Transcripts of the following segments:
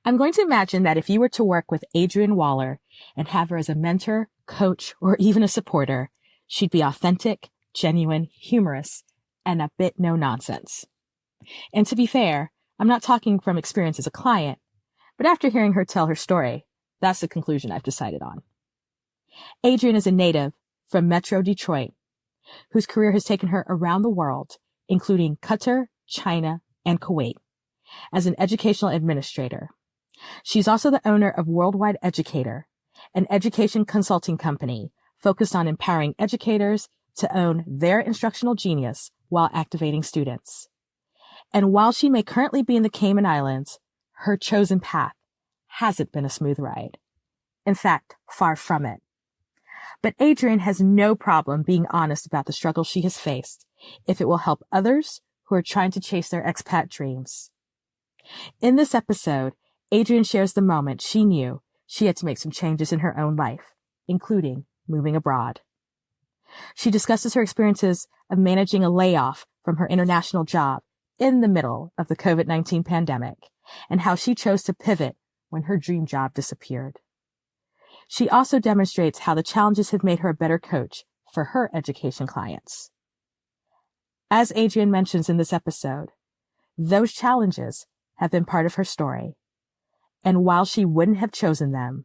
I'm going to imagine that if you were to work with Adrienne Waller and have her as a mentor, coach, or even a supporter, she'd be authentic, genuine, humorous, and a bit no nonsense. And to be fair, I'm not talking from experience as a client, but after hearing her tell her story, that's the conclusion I've decided on. Adrienne is a native from Metro Detroit, whose career has taken her around the world, including Qatar, China, and Kuwait, as an educational administrator. She's also the owner of Worldwide Educator, an education consulting company focused on empowering educators to own their instructional genius while activating students. And while she may currently be in the Cayman Islands, her chosen path hasn't been a smooth ride. In fact, far from it. But Adrienne has no problem being honest about the struggles she has faced if it will help others who are trying to chase their expat dreams. In this episode, Adrienne shares the moment she knew she had to make some changes in her own life, including moving abroad. She discusses her experiences of managing a layoff from her international job in the middle of the COVID-19 pandemic and how she chose to pivot when her dream job disappeared. She also demonstrates how the challenges have made her a better coach for her education clients. As Adrienne mentions in this episode, those challenges have been part of her story. And while she wouldn't have chosen them,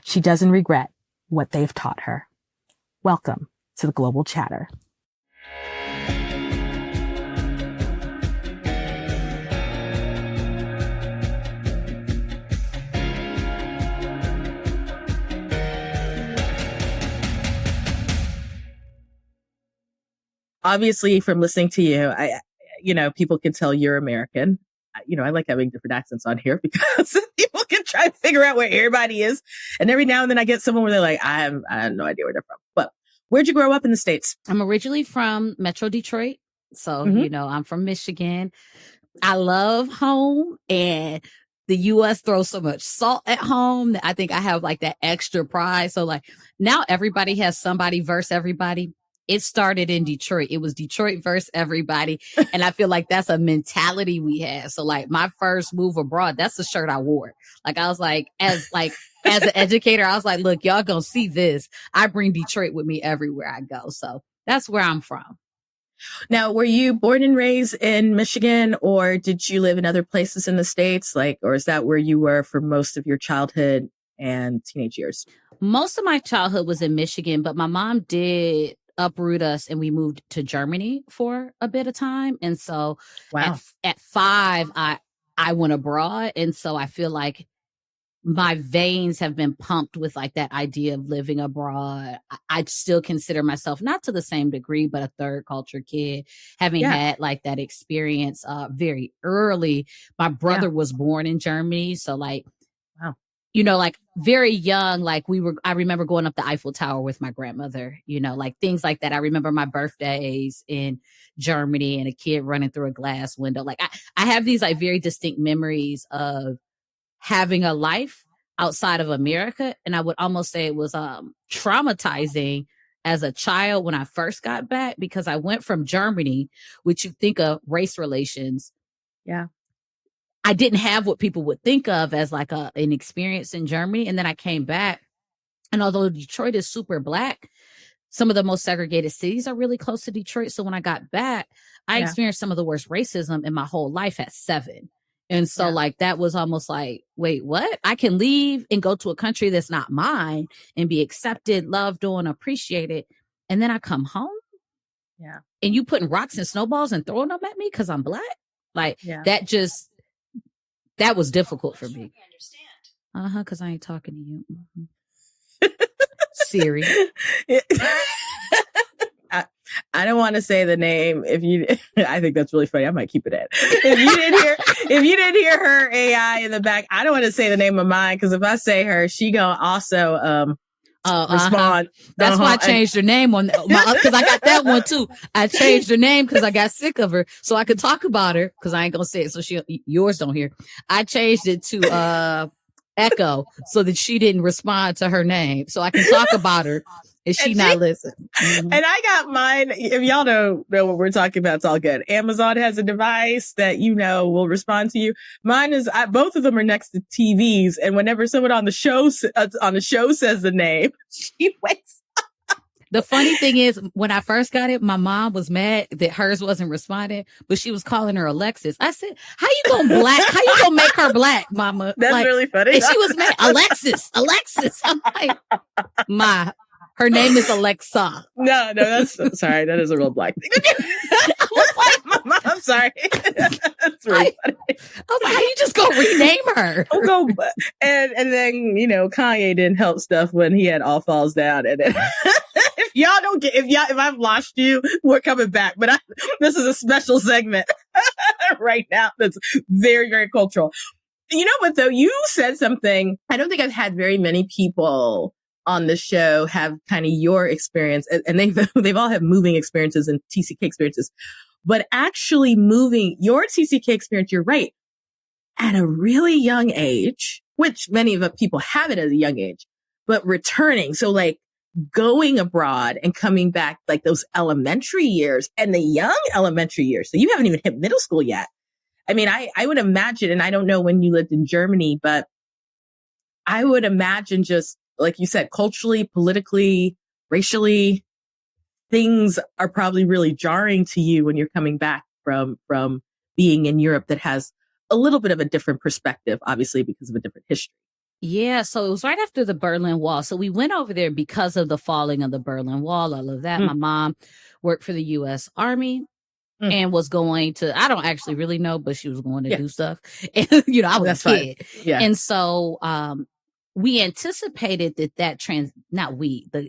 she doesn't regret what they've taught her. Welcome to the Global Chatter. Obviously, from listening to you, people can tell you're American. I like having different accents on here because people can try to figure out where everybody is. And every now and then I get someone where they're like, I have no idea where they're from. But where'd you grow up in the States? I'm originally from Metro Detroit. So, I'm from Michigan. I love home, and the U.S. throws so much salt at home that I think I have like that extra pride. So like now everybody has somebody versus everybody. It started in Detroit. It was Detroit versus everybody. And I feel like that's a mentality we have. So like my first move abroad, that's the shirt I wore. Like I was like, as an educator, I was like, look, y'all gonna see this. I bring Detroit with me everywhere I go. So that's where I'm from. Now, were you born and raised in Michigan, or did you live in other places in the States? Or is that where you were for most of your childhood and teenage years? Most of my childhood was in Michigan, but my mom did uproot us and we moved to Germany for a bit of time. And so at 5, I went abroad. And so I feel like my veins have been pumped with like that idea of living abroad. I still consider myself not to the same degree, but a third culture kid, having had like that experience very early. My brother was born in Germany. So like, like very young, like I remember going up the Eiffel Tower with my grandmother, like things like that. I remember my birthdays in Germany and a kid running through a glass window. Like I have these like very distinct memories of having a life outside of America. And I would almost say it was traumatizing as a child when I first got back, because I went from Germany, which you think of race relations. Yeah. I didn't have what people would think of as like an experience in Germany. And then I came back, and although Detroit is super Black, some of the most segregated cities are really close to Detroit. So when I got back, I experienced some of the worst racism in my whole life at 7. And so like, that was almost like, wait, what? I can leave and go to a country that's not mine and be accepted, loved on, appreciated. And then I come home. Yeah. And you putting rocks and snowballs and throwing them at me because I'm Black. Like that was difficult for me. Because I ain't talking to you. Mm-hmm. Siri. I don't want to say the name. I think that's really funny. I might keep it in. If you didn't hear her AI in the back, I don't want to say the name of mine, because if I say her, she gonna also respond. That's why I changed her name on because I got that one too. I changed her name because I got sick of her, so I could talk about her, because I ain't gonna say it so yours don't hear. I changed it to Echo so that she didn't respond to her name, so I can talk about her And she not listening. Mm-hmm. And I got mine. If y'all don't know what we're talking about, it's all good. Amazon has a device that, will respond to you. Mine is, both of them are next to TVs. And whenever someone on the show says the name, she wakes up. The funny thing is, when I first got it, my mom was mad that hers wasn't responding, but she was calling her Alexis. I said, how you gonna make her black, mama? That's really funny. And she was mad. Alexis. I'm like, her name is Alexa. No, that's sorry. That is a real black thing. I was like, Mama, I'm sorry. That's really funny. I was like, how you just gonna rename her? And then, Kanye didn't help stuff when he had All Falls Down. And then, if I've lost you, we're coming back. But this is a special segment right now that's very, very cultural. You know what, though? You said something. I don't think I've had very many people on the show have kind of your experience, and they've all had moving experiences and TCK experiences, but actually moving your TCK experience, you're right, at a really young age, which many of people have it at a young age, but returning. So like going abroad and coming back, like those elementary years and the young elementary years. So you haven't even hit middle school yet. I mean, I would imagine, and I don't know when you lived in Germany, but I would imagine just, like you said, culturally, politically, racially, things are probably really jarring to you when you're coming back from being in Europe that has a little bit of a different perspective, obviously, because of a different history. Yeah, so it was right after the Berlin Wall. So we went over there because of the falling of the Berlin Wall. All of that. My mom worked for the U.S. Army and was going to, I don't actually really know, but she was going to do stuff. And, I was a kid. Yeah. And so, we anticipated the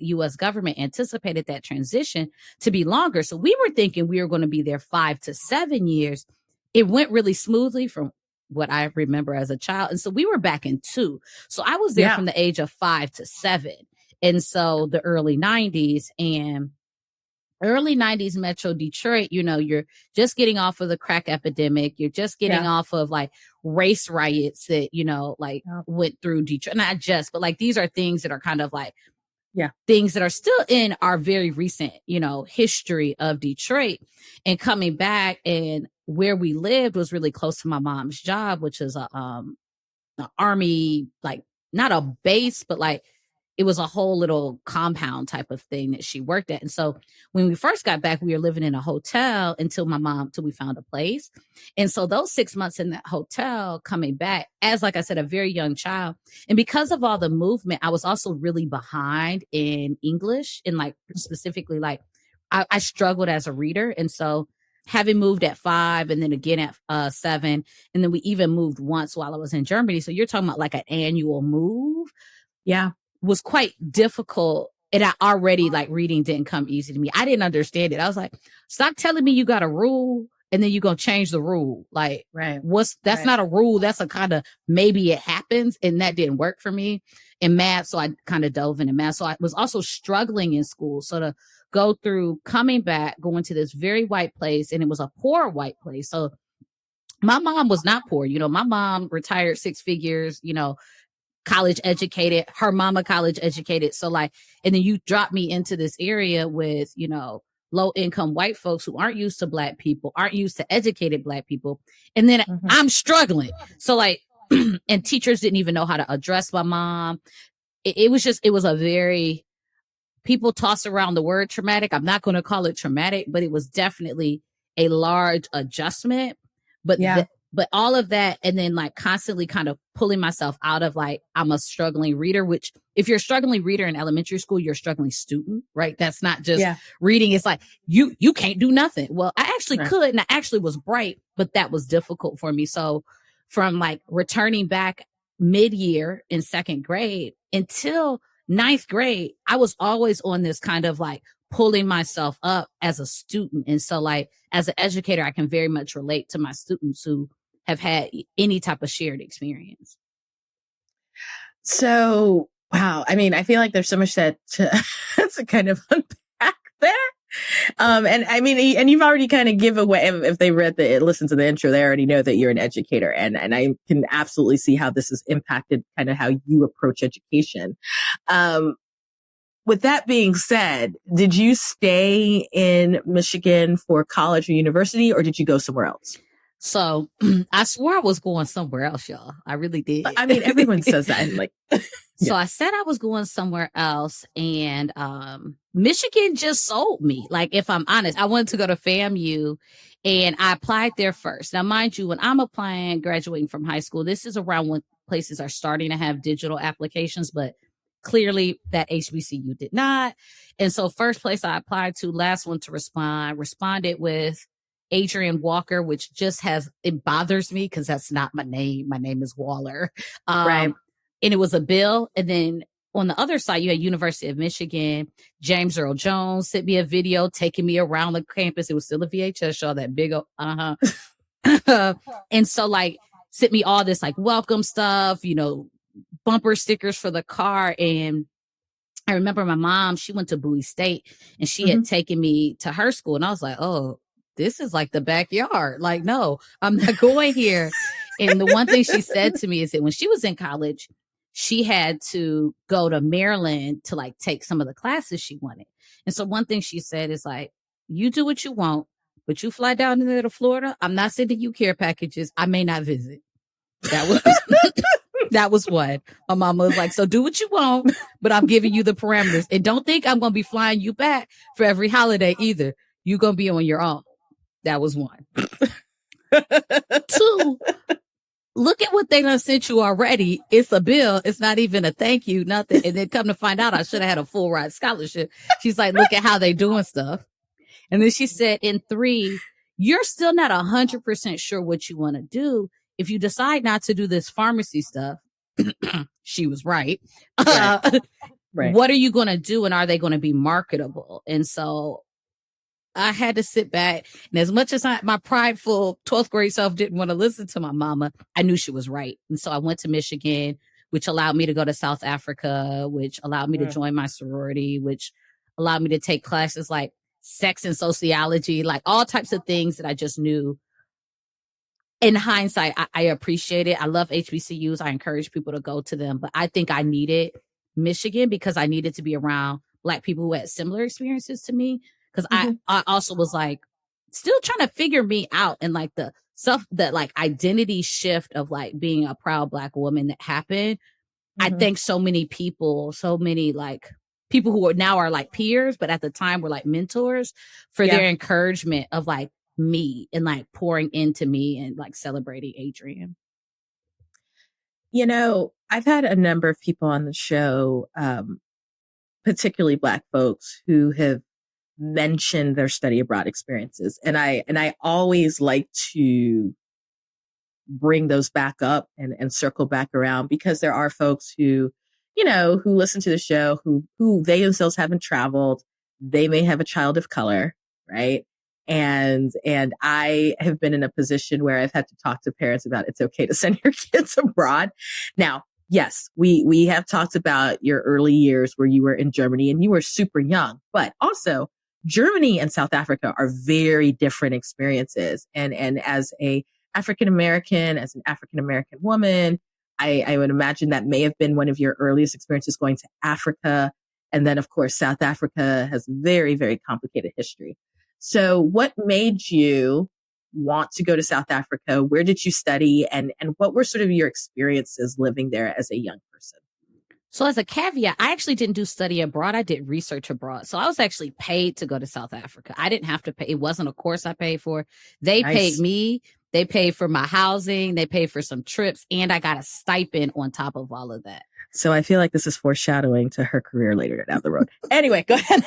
U.S. government anticipated that transition to be longer. So we were thinking we were going to be there 5 to 7 years. It went really smoothly from what I remember as a child. And so we were back in 2. So I was there from the age of 5 to 7. And so the early 90s Metro Detroit, you're just getting off of the crack epidemic. You're just getting off of like race riots that, went through Detroit. Not just, but like, these are things that are kind of like, things that are still in our very recent, history of Detroit. And coming back, and where we lived was really close to my mom's job, which is an army, like not a base, but like, it was a whole little compound type of thing that she worked at. And so when we first got back, we were living in a hotel until we found a place. And so those 6 months in that hotel, coming back as, like I said, a very young child. And because of all the movement, I was also really behind in English, and like specifically, like I struggled as a reader. And so having moved at 5 and then again at 7, and then we even moved once while I was in Germany. So you're talking about like an annual move. Yeah. Was quite difficult. And I already, like, reading didn't come easy to me. I didn't understand it. I was like, stop telling me you got a rule and then you're going to change the rule. Like, that's not a rule. That's a kind of, maybe it happens. And that didn't work for me in math. So I kind of dove into math. So I was also struggling in school. So to go through coming back, going to this very white place, and it was a poor white place. So my mom was not poor. My mom retired 6 figures, college educated, her mama college educated. So like, and then you drop me into this area with, low income white folks who aren't used to Black people, aren't used to educated Black people. And then I'm struggling. So like, and teachers didn't even know how to address my mom. It was a very, people toss around the word traumatic. I'm not going to call it traumatic, but it was definitely a large adjustment. But but all of that, and then like constantly kind of pulling myself out of like, I'm a struggling reader, which if you're a struggling reader in elementary school, you're a struggling student, right? That's not just reading. It's like, you can't do nothing. Well, I actually could, and I actually was bright, but that was difficult for me. So from like returning back mid-year in 2nd grade until 9th grade, I was always on this kind of like pulling myself up as a student. And so like, as an educator, I can very much relate to my students who have had any type of shared experience. So, wow. I mean, I feel like there's so much to kind of unpack there. And I mean, and you've already kind of give away, if they listen to the intro, they already know that you're an educator. And I can absolutely see how this has impacted kind of how you approach education. with that being said, did you stay in Michigan for college or university, or did you go somewhere else? So I swore I was going somewhere else, y'all. I really did. I mean, everyone says that. And like, So I said I was going somewhere else, and Michigan just sold me. Like, if I'm honest, I wanted to go to FAMU, and I applied there first. Now, mind you, when I'm applying, graduating from high school, this is around when places are starting to have digital applications, but clearly that HBCU did not. And so first place I applied to, last one to responded with Adrienne Waller, which just it bothers me because that's not my name. My name is Waller. Right. And it was a bill. And then on the other side, you had University of Michigan. James Earl Jones sent me a video taking me around the campus. It was still a VHS show, that big, and so like sent me all this like welcome stuff, bumper stickers for the car. And I remember my mom, she went to Bowie State and she had taken me to her school. And I was like, oh, this is like the backyard. Like, no, I'm not going here. And the one thing she said to me is that when she was in college, she had to go to Maryland to like take some of the classes she wanted. And so one thing she said is like, you do what you want, but you fly down there to Florida. I'm not sending you care packages. I may not visit. That was that was what my mama was like. So do what you want, but I'm giving you the parameters. And don't think I'm going to be flying you back for every holiday either. You're going to be on your own. That was one. Two, look at what they done sent you already. It's a bill. It's not even a thank you, nothing. And then come to find out, I should have had a full ride scholarship. She's like, look at how they doing stuff. And then she said, in 3, you're still not 100% sure what you want to do. If you decide not to do this pharmacy stuff, she was right. Right. What are you going to do? And are they going to be marketable? And so I had to sit back. And as much as my prideful 12th grade self didn't want to listen to my mama, I knew she was right. And so I went to Michigan, which allowed me to go to South Africa, which allowed me to join my sorority, which allowed me to take classes like sex and sociology, like all types of things that I just knew. In hindsight, I appreciate it. I love HBCUs. I encourage people to go to them. But I think I needed Michigan because I needed to be around Black people who had similar experiences to me. Because I also was like still trying to figure me out and like the stuff that like identity shift of like being a proud Black woman that happened. I think so many people like people who are now are like peers, but at the time were like mentors for their encouragement of like me and like pouring into me and like celebrating Adrienne. I've had a number of people on the show, particularly Black folks, who have mentioned their study abroad experiences. And I always like to bring those back up and circle back around, because there are folks who, who listen to the show, who they themselves haven't traveled. They may have a child of color, right? And I have been in a position where I've had to talk to parents about it's okay to send your kids abroad. Now, yes, we have talked about your early years where you were in Germany and you were super young, but also Germany and South Africa are very different experiences. And as an African American woman, I would imagine that may have been one of your earliest experiences going to Africa. And then, of course, South Africa has very, very complicated history. So what made you want to go to South Africa? Where did you study? And what were sort of your experiences living there as a young person? So as a caveat, I actually didn't do study abroad. I did research abroad. So I was actually paid to go to South Africa. I didn't have to pay. It wasn't a course I paid for. They paid me. They paid for my housing. They paid for some trips. And I got a stipend on top of all of that. So I feel like this is foreshadowing to her career later down the road. Anyway, go ahead.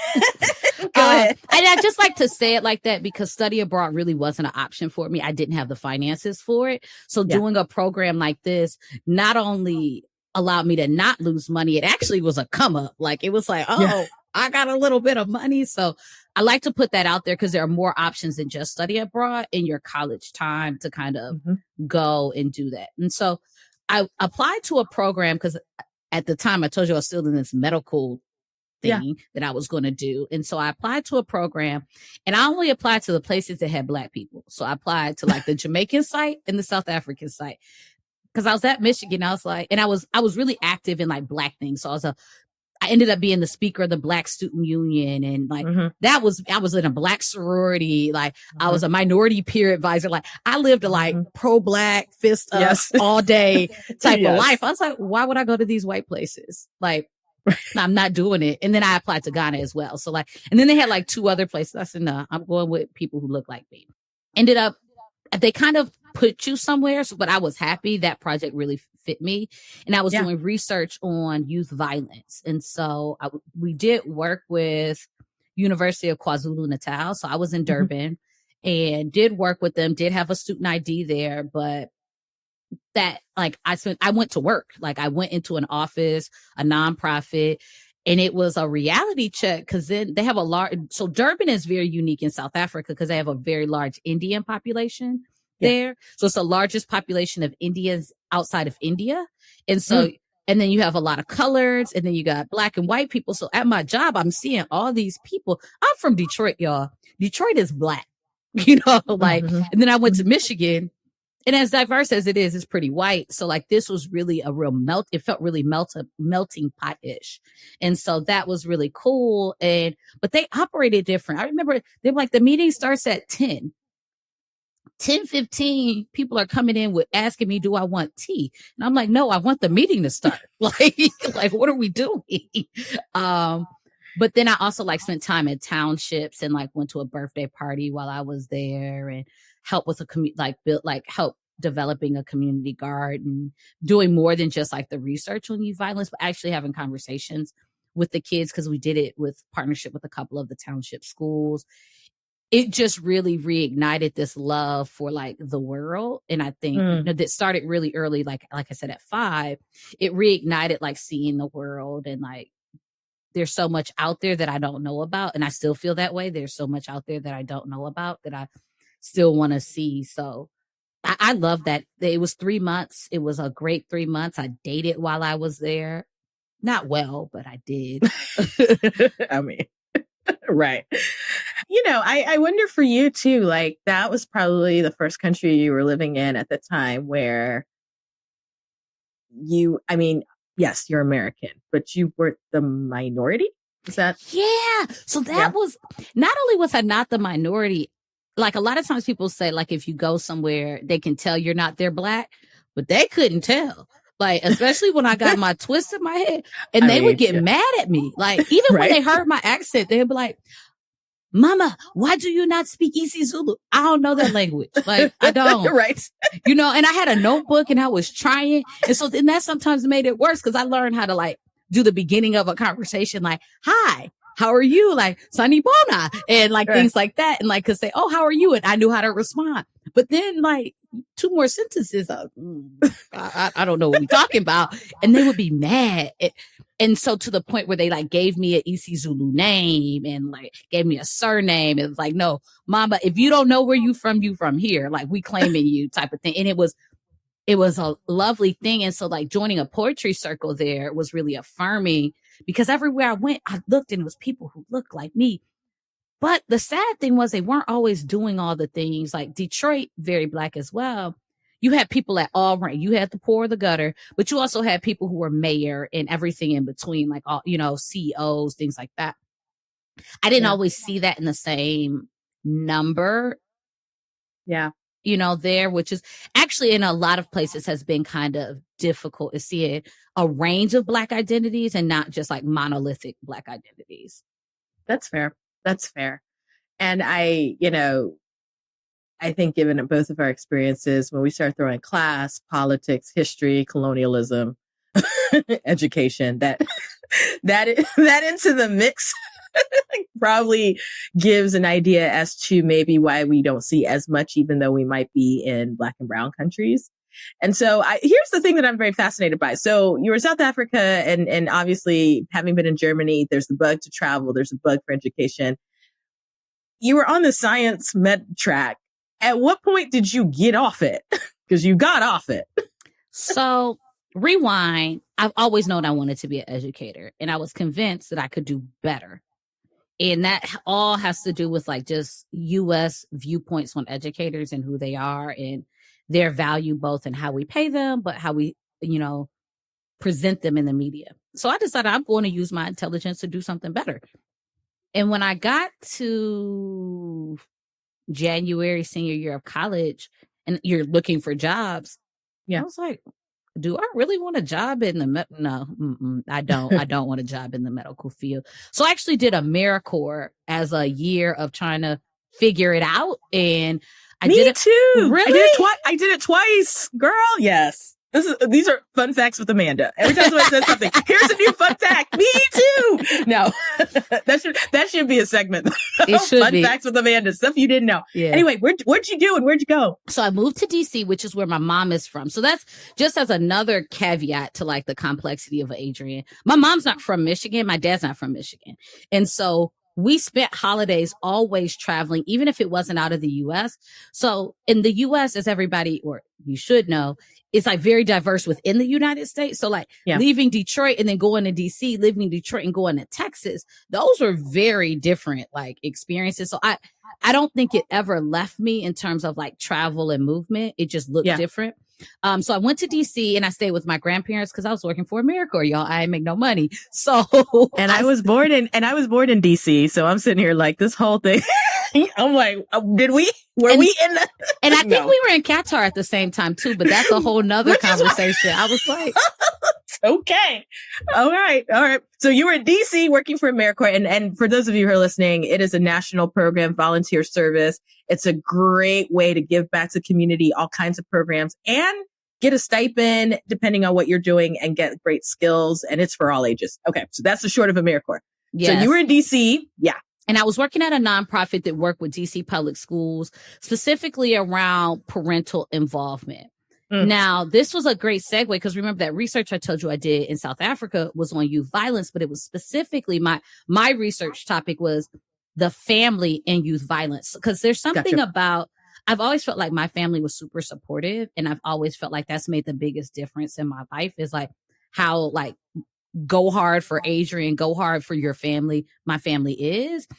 Go ahead. And I just like to say it like that because study abroad really wasn't an option for me. I didn't have the finances for it. So doing a program like this not only allowed me to not lose money, it actually was a come up. Like it was like, I got a little bit of money. So I like to put that out there because there are more options than just study abroad in your college time to kind of go and do that. And so I applied to a program because at the time I told you I was still in this medical thing that I was going to do. And so I applied to a program and I only applied to the places that had Black people. So I applied to like the Jamaican site and the South African site. Cause I was at Michigan. I was like, and I was really active in like Black things. So I ended up being the speaker of the Black Student Union. And like, I was in a Black sorority. Like I was a minority peer advisor. Like I lived a like pro-Black fist up all day type of life. I was like, why would I go to these white places? Like, I'm not doing it. And then I applied to Ghana as well. So like, and then they had like 2 other places. I said, no, I'm going with people who look like me. Ended up, they kind of put you somewhere. So, but I was happy that project really fit me. And I was doing research on youth violence. And so we did work with University of KwaZulu-Natal. So I was in Durban and did work with them, did have a student ID there, but that like I went to work. Like I went into an office, a nonprofit, and it was a reality check because then they have a large, so Durban is very unique in South Africa because they have a very large Indian population there. So it's the largest population of Indians outside of India. And so, and then you have a lot of colors and then you got Black and white people. So at my job, I'm seeing all these people. I'm from Detroit, y'all. Detroit is Black, you know, like, and then I went to Michigan. And as diverse as it is, it's pretty white. So like this was really a real it felt really melting pot-ish. And so that was really cool. But they operated different. I remember they were like, the meeting starts at 10:15, people are coming in with asking me, do I want tea? And I'm like, no, I want the meeting to start. like, what are we doing? But then I also like spent time in townships and like went to a birthday party while I was there and help with help developing a community garden, doing more than just like the research on youth violence, but actually having conversations with the kids because we did it with partnership with a couple of the township schools. It just really reignited this love for like the world. And I think that started really early, like I said, at 5, it reignited like seeing the world and like, there's so much out there that I don't know about. And I still feel that way. There's so much out there that I don't know about that I still want to see. So I love that. It was 3 months. It was a great 3 months. I dated while I was there. Not well, but I did. I mean, right. You know, I wonder for you too, like that was probably the first country you were living in at the time where yes, you're American, but you were the minority. Is that? Yeah. So that was, not only was I not the minority, like a lot of times people say, like, if you go somewhere, they can tell you're not there Black, but they couldn't tell. Like, especially when I got my twist in my head and they would get mad at me. Like, even when they heard my accent, they'd be like, Mama, why do you not speak isiZulu? I don't know that language. Like, I don't. You know, and I had a notebook and I was trying. And so then that sometimes made it worse because I learned how to like do the beginning of a conversation like, hi. How are you? Like, Sunny Bona and like things like that. And like, could say, oh, how are you? And I knew how to respond. But then like 2 more sentences, I don't know what we're talking about. And they would be mad. And so to the point where they like gave me an isiZulu name and like gave me a surname. It was like, no, Mama, if you don't know where you from here. Like we claiming you type of thing. And it was a lovely thing. And so like joining a poetry circle there was really affirming because everywhere I went, I looked and it was people who looked like me. But the sad thing was they weren't always doing all the things. Like Detroit, very Black as well. You had people at all rank. You had the poor, the gutter, but you also had people who were mayor and everything in between, like all, you know, CEOs, things like that. I didn't always see that in the same number. Yeah. You know, there, which is actually in a lot of places has been kind of difficult to see it, a range of Black identities and not just like monolithic Black identities. That's fair. That's fair. And I think given both of our experiences, when we start throwing class, politics, history, colonialism, education, that into the mix probably gives an idea as to maybe why we don't see as much, even though we might be in Black and brown countries. And so here's the thing that I'm very fascinated by. So you were in South Africa and obviously having been in Germany, there's the bug to travel. There's a bug for education. You were on the science med track. At what point did you get off it? Because you got off it. So rewind. I've always known I wanted to be an educator and I was convinced that I could do better. And that all has to do with like just U.S. viewpoints on educators and who they are and their value, both in how we pay them, but how we, present them in the media. So I decided I'm going to use my intelligence to do something better. And when I got to January, senior year of college, and you're looking for jobs, I was like, do I really want a job in the no, I don't. I don't want a job in the medical field. So I actually did AmeriCorps as a year of trying to figure it out. And I did it too. Really? I did it twice, girl. Yes. These are fun facts with Amanda. Every time somebody says something, here's a new fun fact. Me too. No, that should be a segment. It should fun be. Facts with Amanda. Stuff you didn't know. Yeah. Anyway, what'd you do and where'd you go? So I moved to DC, which is where my mom is from. So that's just as another caveat to like the complexity of Adrienne. My mom's not from Michigan. My dad's not from Michigan. And so we spent holidays always traveling, even if it wasn't out of the U.S. So in the U.S., as everybody, or you should know, it's like very diverse within the United States. So like leaving Detroit and then going to DC, living in Detroit and going to Texas, those are very different like experiences. So I don't think it ever left me in terms of like travel and movement. It just looked different. So I went to DC and I stayed with my grandparents because I was working for AmeriCorps, y'all. I didn't make no money. So I was born in DC. So I'm sitting here like this whole thing. I'm like, were we in the? And I think we were in Qatar at the same time too, but that's a whole nother conversation. I was like, okay. All right. So you were in DC working for AmeriCorps. And for those of you who are listening, it is a national program, volunteer service. It's a great way to give back to the community, all kinds of programs, and get a stipend depending on what you're doing and get great skills. And it's for all ages. Okay. So that's the short of AmeriCorps. Yes. So you were in DC. Yeah. And I was working at a nonprofit that worked with DC public schools, specifically around parental involvement. Now, this was a great segue because remember that research I told you I did in South Africa was on youth violence, but it was specifically my research topic was the family and youth violence. Because there's something about, I've always felt like my family was super supportive, and I've always felt like that's made the biggest difference in my life is like how like go hard for Adrienne, go hard for your family. My family is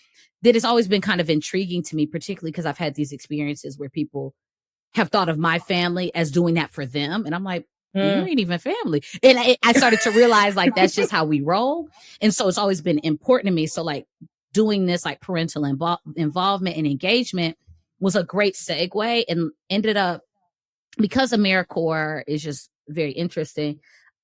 that it's always been kind of intriguing to me, particularly because I've had these experiences where people have thought of my family as doing that for them. And I'm like, you ain't even family. And I started to realize like, that's just how we roll. And so it's always been important to me. So like doing this, like parental involvement and engagement was a great segue, and ended up, because AmeriCorps is just very interesting.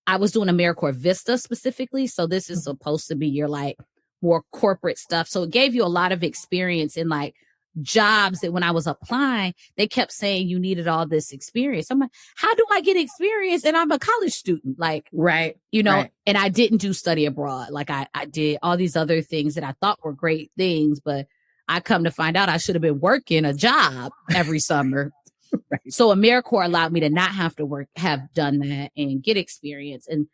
I was doing AmeriCorps Vista specifically. So this is supposed to be your like more corporate stuff. So it gave you a lot of experience in like jobs that when I was applying, they kept saying you needed all this experience. I'm like, how do I get experience? And I'm a college student, like, you know, and I didn't do study abroad. Like I did all these other things that I thought were great things, but I come to find out I should have been working a job every summer. So AmeriCorps allowed me to not have to have done that and get experience. And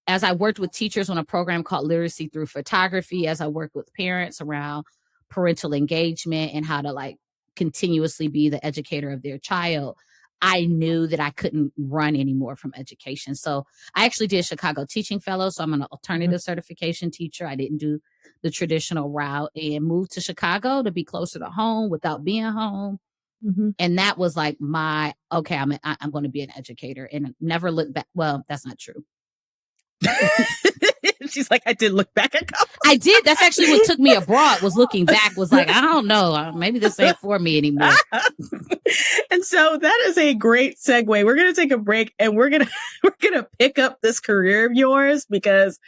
as I worked with teachers on a program called Literacy Through Photography, as I worked with parents around parental engagement and how to like continuously be the educator of their child, I knew that I couldn't run anymore from education. So I actually did Chicago Teaching Fellow. So I'm an alternative certification teacher. I didn't do the traditional route and moved to Chicago to be closer to home without being home. And that was like I'm going to be an educator and never look back. Well, that's not true. She's like, I did look back a couple. I did. That's actually what took me abroad, was looking back, was like, I don't know, maybe this ain't for me anymore. And so that is a great segue. We're going to take a break and we're going to pick up this career of yours, because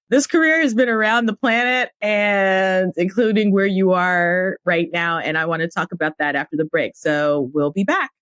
this career has been around the planet and including where you are right now. And I want to talk about that after the break. So we'll be back.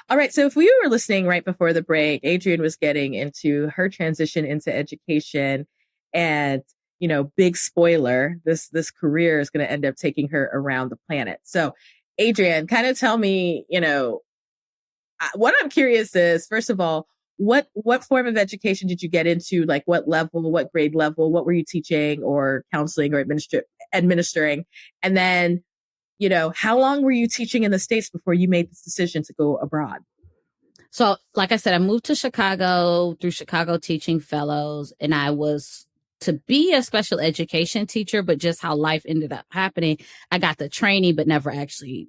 All right. So if we were listening right before the break, Adrienne was getting into her transition into education, and, you know, big spoiler, this career is going to end up taking her around the planet. So Adrienne, kind of tell me, you know, what I'm curious is, first of all, what form of education did you get into? Like what level, what grade level, what were you teaching or counseling or administering? And then, how long were you teaching in the States before you made this decision to go abroad? So, like I said, I moved to Chicago through Chicago Teaching Fellows, and I was to be a special education teacher, but just how life ended up happening, I got the training, but never actually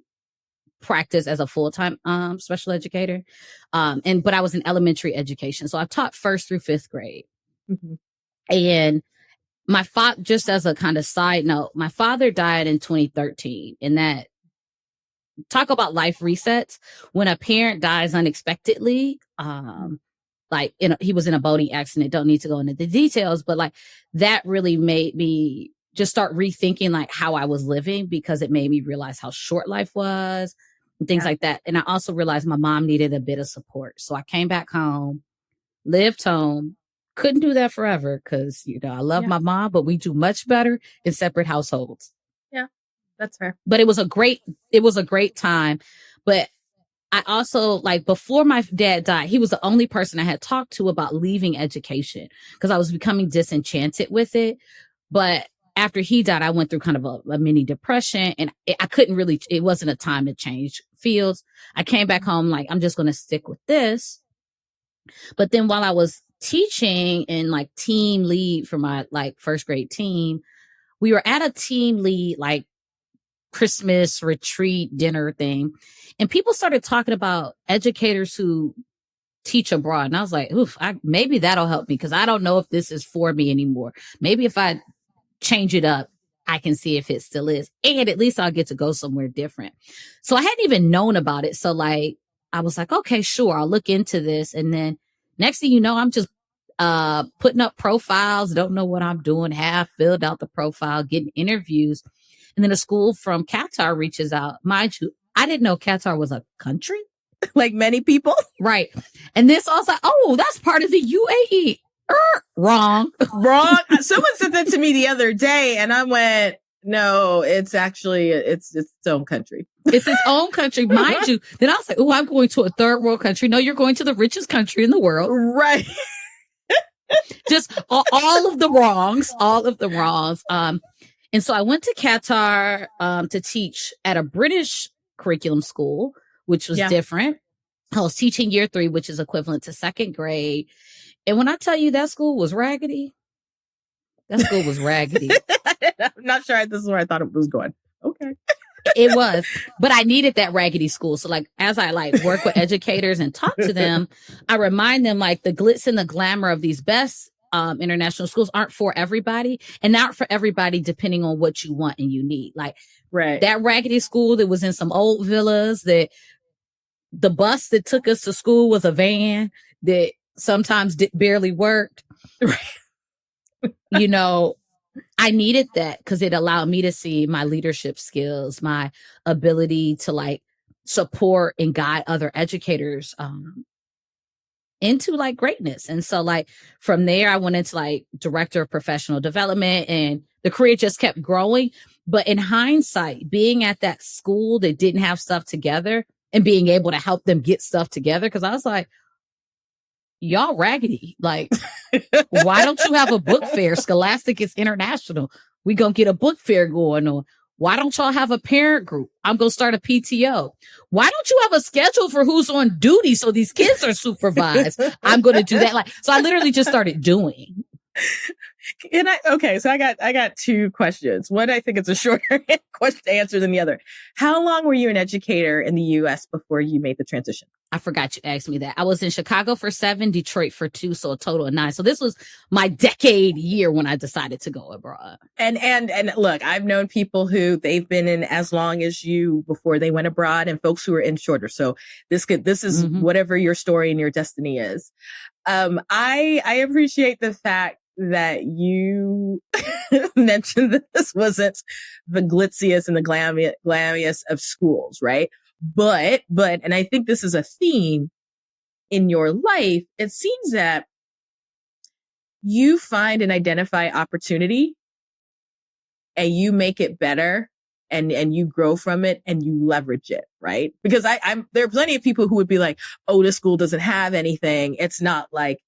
practiced as a full-time special educator. But I was in elementary education. So I taught 1st through 5th grade. Mm-hmm. And my father, just as a kind of side note, my father died in 2013, and that, talk about life resets. When a parent dies unexpectedly, he was in a boating accident. Don't need to go into the details, but like that really made me just start rethinking like how I was living, because it made me realize how short life was and things like that. And I also realized my mom needed a bit of support. So I came back home, lived home, couldn't do that forever because, I love my mom, but we do much better in separate households. Yeah. That's fair. But it was a great time. But I also, like, before my dad died, he was the only person I had talked to about leaving education because I was becoming disenchanted with it. But after he died, I went through kind of a mini depression, and I couldn't really, it wasn't a time to change fields. I came back home like, I'm just going to stick with this. But then while I was teaching and like team lead for my like 1st grade team, we were at a team lead, like, Christmas retreat dinner thing. And people started talking about educators who teach abroad. And I was like, maybe that'll help me, because I don't know if this is for me anymore. Maybe if I change it up, I can see if it still is. And at least I'll get to go somewhere different. So I hadn't even known about it. So like, I was like, okay, sure, I'll look into this. And then next thing you know, I'm just putting up profiles, don't know what I'm doing, half filled out the profile, getting interviews. And then a school from Qatar reaches out. Mind you, I didn't know Qatar was a country. Like many people. Right. And this also, that's part of the UAE. Wrong. Someone said that to me the other day, and I went, no, it's actually, it's its own country. It's its own country, mind you. Then I was like, I'm going to a 3rd world country. No, you're going to the richest country in the world. Right. Just all of the wrongs. And so I went to Qatar to teach at a British curriculum school, which was different. I was teaching year 3, which is equivalent to 2nd grade. And when I tell you that school was raggedy, I'm not sure this is where I thought it was going. Okay. It was, but I needed that raggedy school. So like, as I like work with educators and talk to them, I remind them like the glitz and the glamour of these best international schools aren't for everybody, and not for everybody depending on what you want and you need. Like that raggedy school that was in some old villas, that the bus that took us to school was a van that sometimes barely worked. I needed that because it allowed me to see my leadership skills, my ability to like support and guide other educators into like greatness. And so like from there, I went into like director of professional development, and the career just kept growing. But in hindsight, being at that school that didn't have stuff together and being able to help them get stuff together, because I was like, y'all raggedy. Like, why don't you have a book fair? Scholastic is international. We gonna get a book fair going on. Why don't y'all have a parent group? I'm going to start a PTO. Why don't you have a schedule for who's on duty so these kids are supervised? I'm going to do that. So I literally just started doing. So I got 2 questions. One, I think it's a shorter question to answer than the other. How long were you an educator in the U.S. before you made the transition? I forgot you asked me that. I was in Chicago for 7, Detroit for 2, so a total of 9. So this was my decade year when I decided to go abroad. And look, I've known people who they've been in as long as you before they went abroad, and folks who are in shorter. So this is whatever your story and your destiny is. I appreciate the fact that you mentioned that this wasn't the glitziest and the glammiest of schools, right? But, and I think this is a theme in your life, it seems that you find and identify opportunity and you make it better and you grow from it and you leverage it, right? Because there are plenty of people who would be like, oh, this school doesn't have anything. It's not like,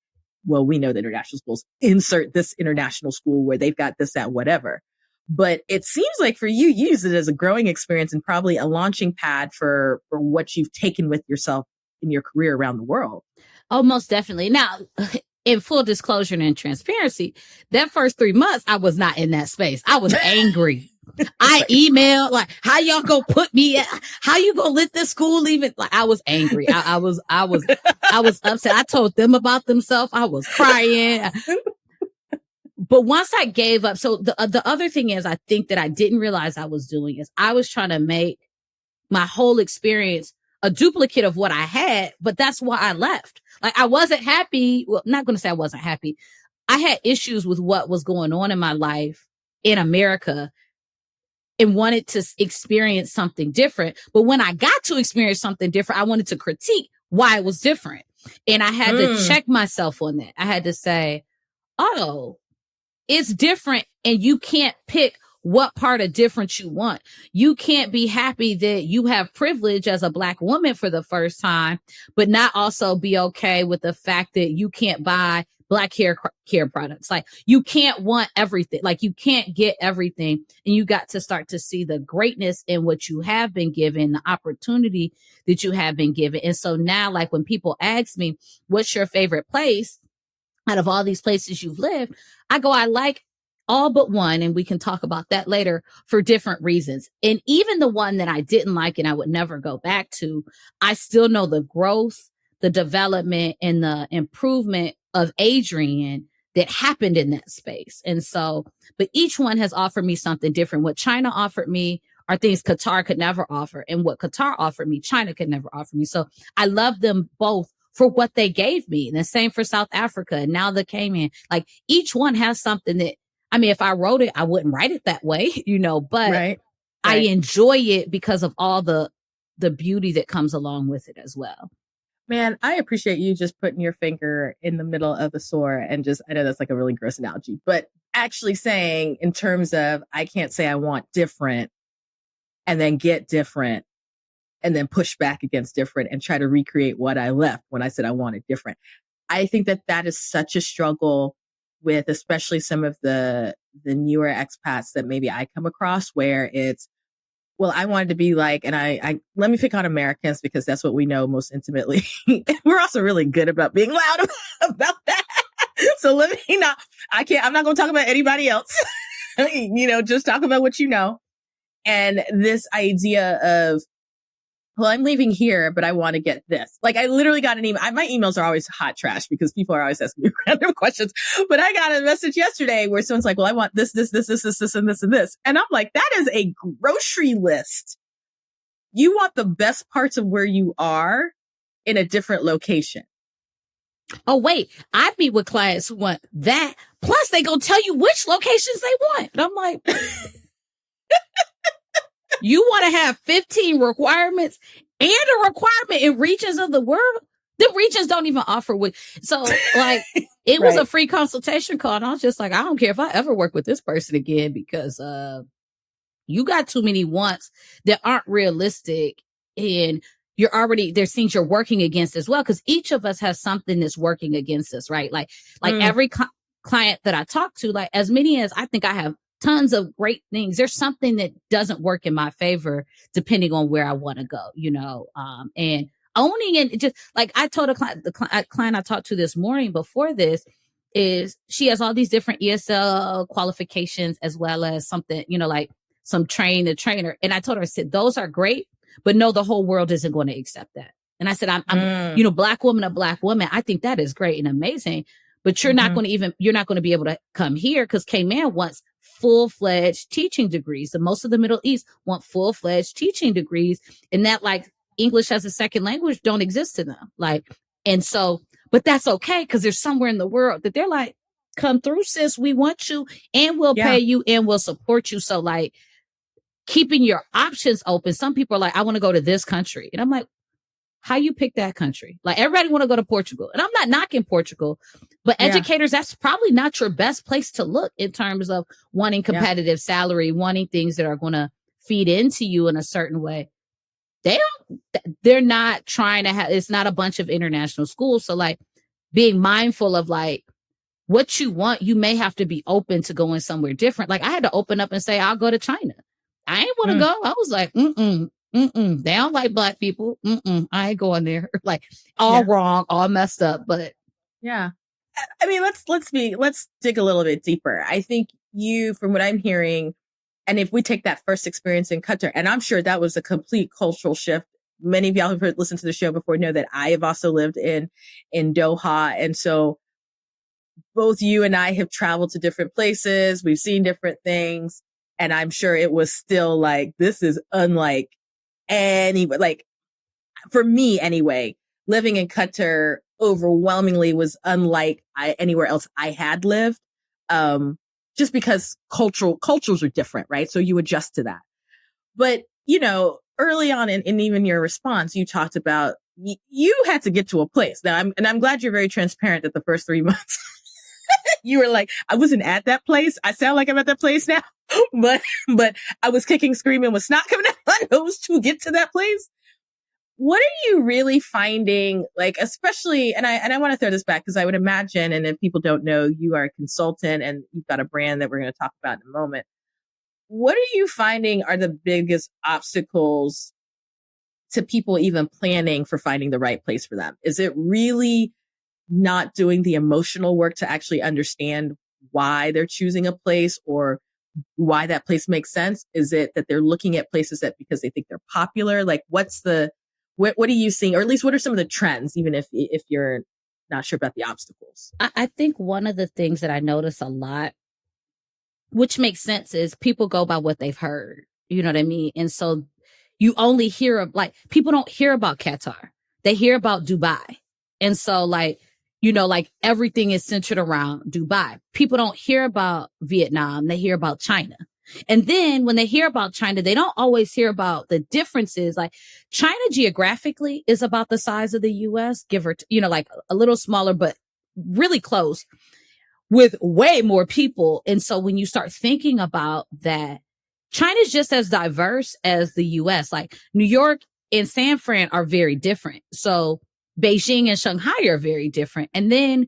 well, we know the international schools, insert this international school where they've got this, that, whatever. But it seems like for you, you use it as a growing experience and probably a launching pad for what you've taken with yourself in your career around the world. Oh, most definitely. Now, in full disclosure and transparency, that first 3 months, I was not in that space. I was angry. I emailed like, how y'all gonna put me at, how you gonna let this school even, like, I was angry. I was upset. I told them about themselves. I was crying. But once I gave up, so the other thing is, I think that I didn't realize I was doing is I was trying to make my whole experience a duplicate of what I had, but that's why I left. Like, I wasn't happy. Well, not going to say I wasn't happy. I had issues with what was going on in my life in America and wanted to experience something different. But when I got to experience something different, I wanted to critique why it was different. And I had to check myself on that. I had to say, oh, it's different, and you can't pick what part of different you want. You can't be happy that you have privilege as a Black woman for the first time, but not also be okay with the fact that you can't buy Black hair care products. Like, you can't want everything. Like, you can't get everything. And you got to start to see the greatness in what you have been given, the opportunity that you have been given. And so now, like, when people ask me, what's your favorite place out of all these places you've lived? I go, I like all but one, and we can talk about that later, for different reasons. And even the one that I didn't like and I would never go back to, I still know the growth, the development, and the improvement of Adrienne that happened in that space. And so, but each one has offered me something different. What China offered me are things Qatar could never offer. And what Qatar offered me, China could never offer me. So I love them both for what they gave me. And the same for South Africa and now the Cayman. Like, each one has something that, I mean, if I wrote it, I wouldn't write it that way, but right. I enjoy it because of all the beauty that comes along with it as well. Man, I appreciate you just putting your finger in the middle of the sore and just, I know that's like a really gross analogy, but actually saying in terms of, I can't say I want different and then get different and then push back against different and try to recreate what I left when I said I wanted different. I think that is such a struggle with especially some of the newer expats that maybe I come across, where it's, well, I wanted to be like, and I let me pick on Americans because that's what we know most intimately. We're also really good about being loud about that. So let me not, I'm not going to talk about anybody else. Just talk about what you know. And this idea of, well, I'm leaving here, but I want to get this. Like, I literally got an email. My emails are always hot trash because people are always asking me random questions. But I got a message yesterday where someone's like, well, I want this, and this. And I'm like, that is a grocery list. You want the best parts of where you are in a different location. Oh, wait, I meet with clients who want that. Plus, they gonna tell you which locations they want. And I'm like, you want to have 15 requirements and a requirement in regions of the world? The regions don't even offer what. So, like, it was a free consultation call. And I was just like, I don't care if I ever work with this person again because you got too many wants that aren't realistic. And you're already, there's things you're working against as well. Because each of us has something that's working against us, right? Like every client that I talk to, like, as many as I think I have tons of great things, there's something that doesn't work in my favor depending on where I want to go, and owning it. Just like I told the client I talked to this morning before this, is she has all these different ESL qualifications as well as something, like some the trainer. And I told her, I said, those are great, but no, the whole world isn't going to accept that. And I said, I'm Black woman, a Black woman. I think that is great and amazing, but you're not going to be able to come here because Cayman wants full-fledged teaching degrees. And most of the Middle East want full-fledged teaching degrees, and that, like, English as a second language don't exist to them. Like, and so, but that's okay because there's somewhere in the world that they're like, come through, sis, we want you and we'll pay you and we'll support you. So, like, keeping your options open. Some people are like, I want to go to this country. And I'm like, how you pick that country? Like, everybody want to go to Portugal. And I'm not knocking Portugal, but educators, that's probably not your best place to look in terms of wanting competitive salary, wanting things that are going to feed into you in a certain way. They're not trying to have, it's not a bunch of international schools. So like being mindful of like what you want, you may have to be open to going somewhere different. Like I had to open up and say, I'll go to China. I ain't want to go. I was like, they don't like Black people. I ain't going there. Like all wrong, all messed up. But yeah, I mean, let's dig a little bit deeper. I think you, from what I'm hearing, and if we take that first experience in Qatar, and I'm sure that was a complete cultural shift. Many of y'all who've listened to the show before know that I have also lived in Doha. And so both you and I have traveled to different places. We've seen different things. And I'm sure it was still like, this is unlike like for me anyway, living in Qatar overwhelmingly was unlike anywhere else I had lived. Just because cultures are different, right? So you adjust to that. But, you know, early on in even your response, you talked about you had to get to a place. Now, I'm glad you're very transparent that the first 3 months you were like, I wasn't at that place. I sound like I'm at that place now, but I was kicking, screaming with snot coming out my nose to get to that place. What are you really finding, like, especially, and I want to throw this back because I would imagine, and if people don't know, you are a consultant and you've got a brand that we're going to talk about in a moment. What are you finding are the biggest obstacles to people even planning for finding the right place for them? Is it really not doing the emotional work to actually understand why they're choosing a place or why that place makes sense? Is it that they're looking at places that because they think they're popular? Like what are you seeing? Or at least what are some of the trends, even if you're not sure about the obstacles? I think one of the things that I notice a lot, which makes sense, is people go by what they've heard. You know what I mean? And so you only hear of, like, people don't hear about Qatar. They hear about Dubai. And so like, you know, like everything is centered around Dubai. People don't hear about Vietnam. They hear about China. And then when they hear about China, they don't always hear about the differences. Like China geographically is about the size of the US, give or, like a little smaller, but really close with way more people. And so when you start thinking about that, China's just as diverse as the US. Like New York and San Fran are very different. So Beijing and Shanghai are very different. And then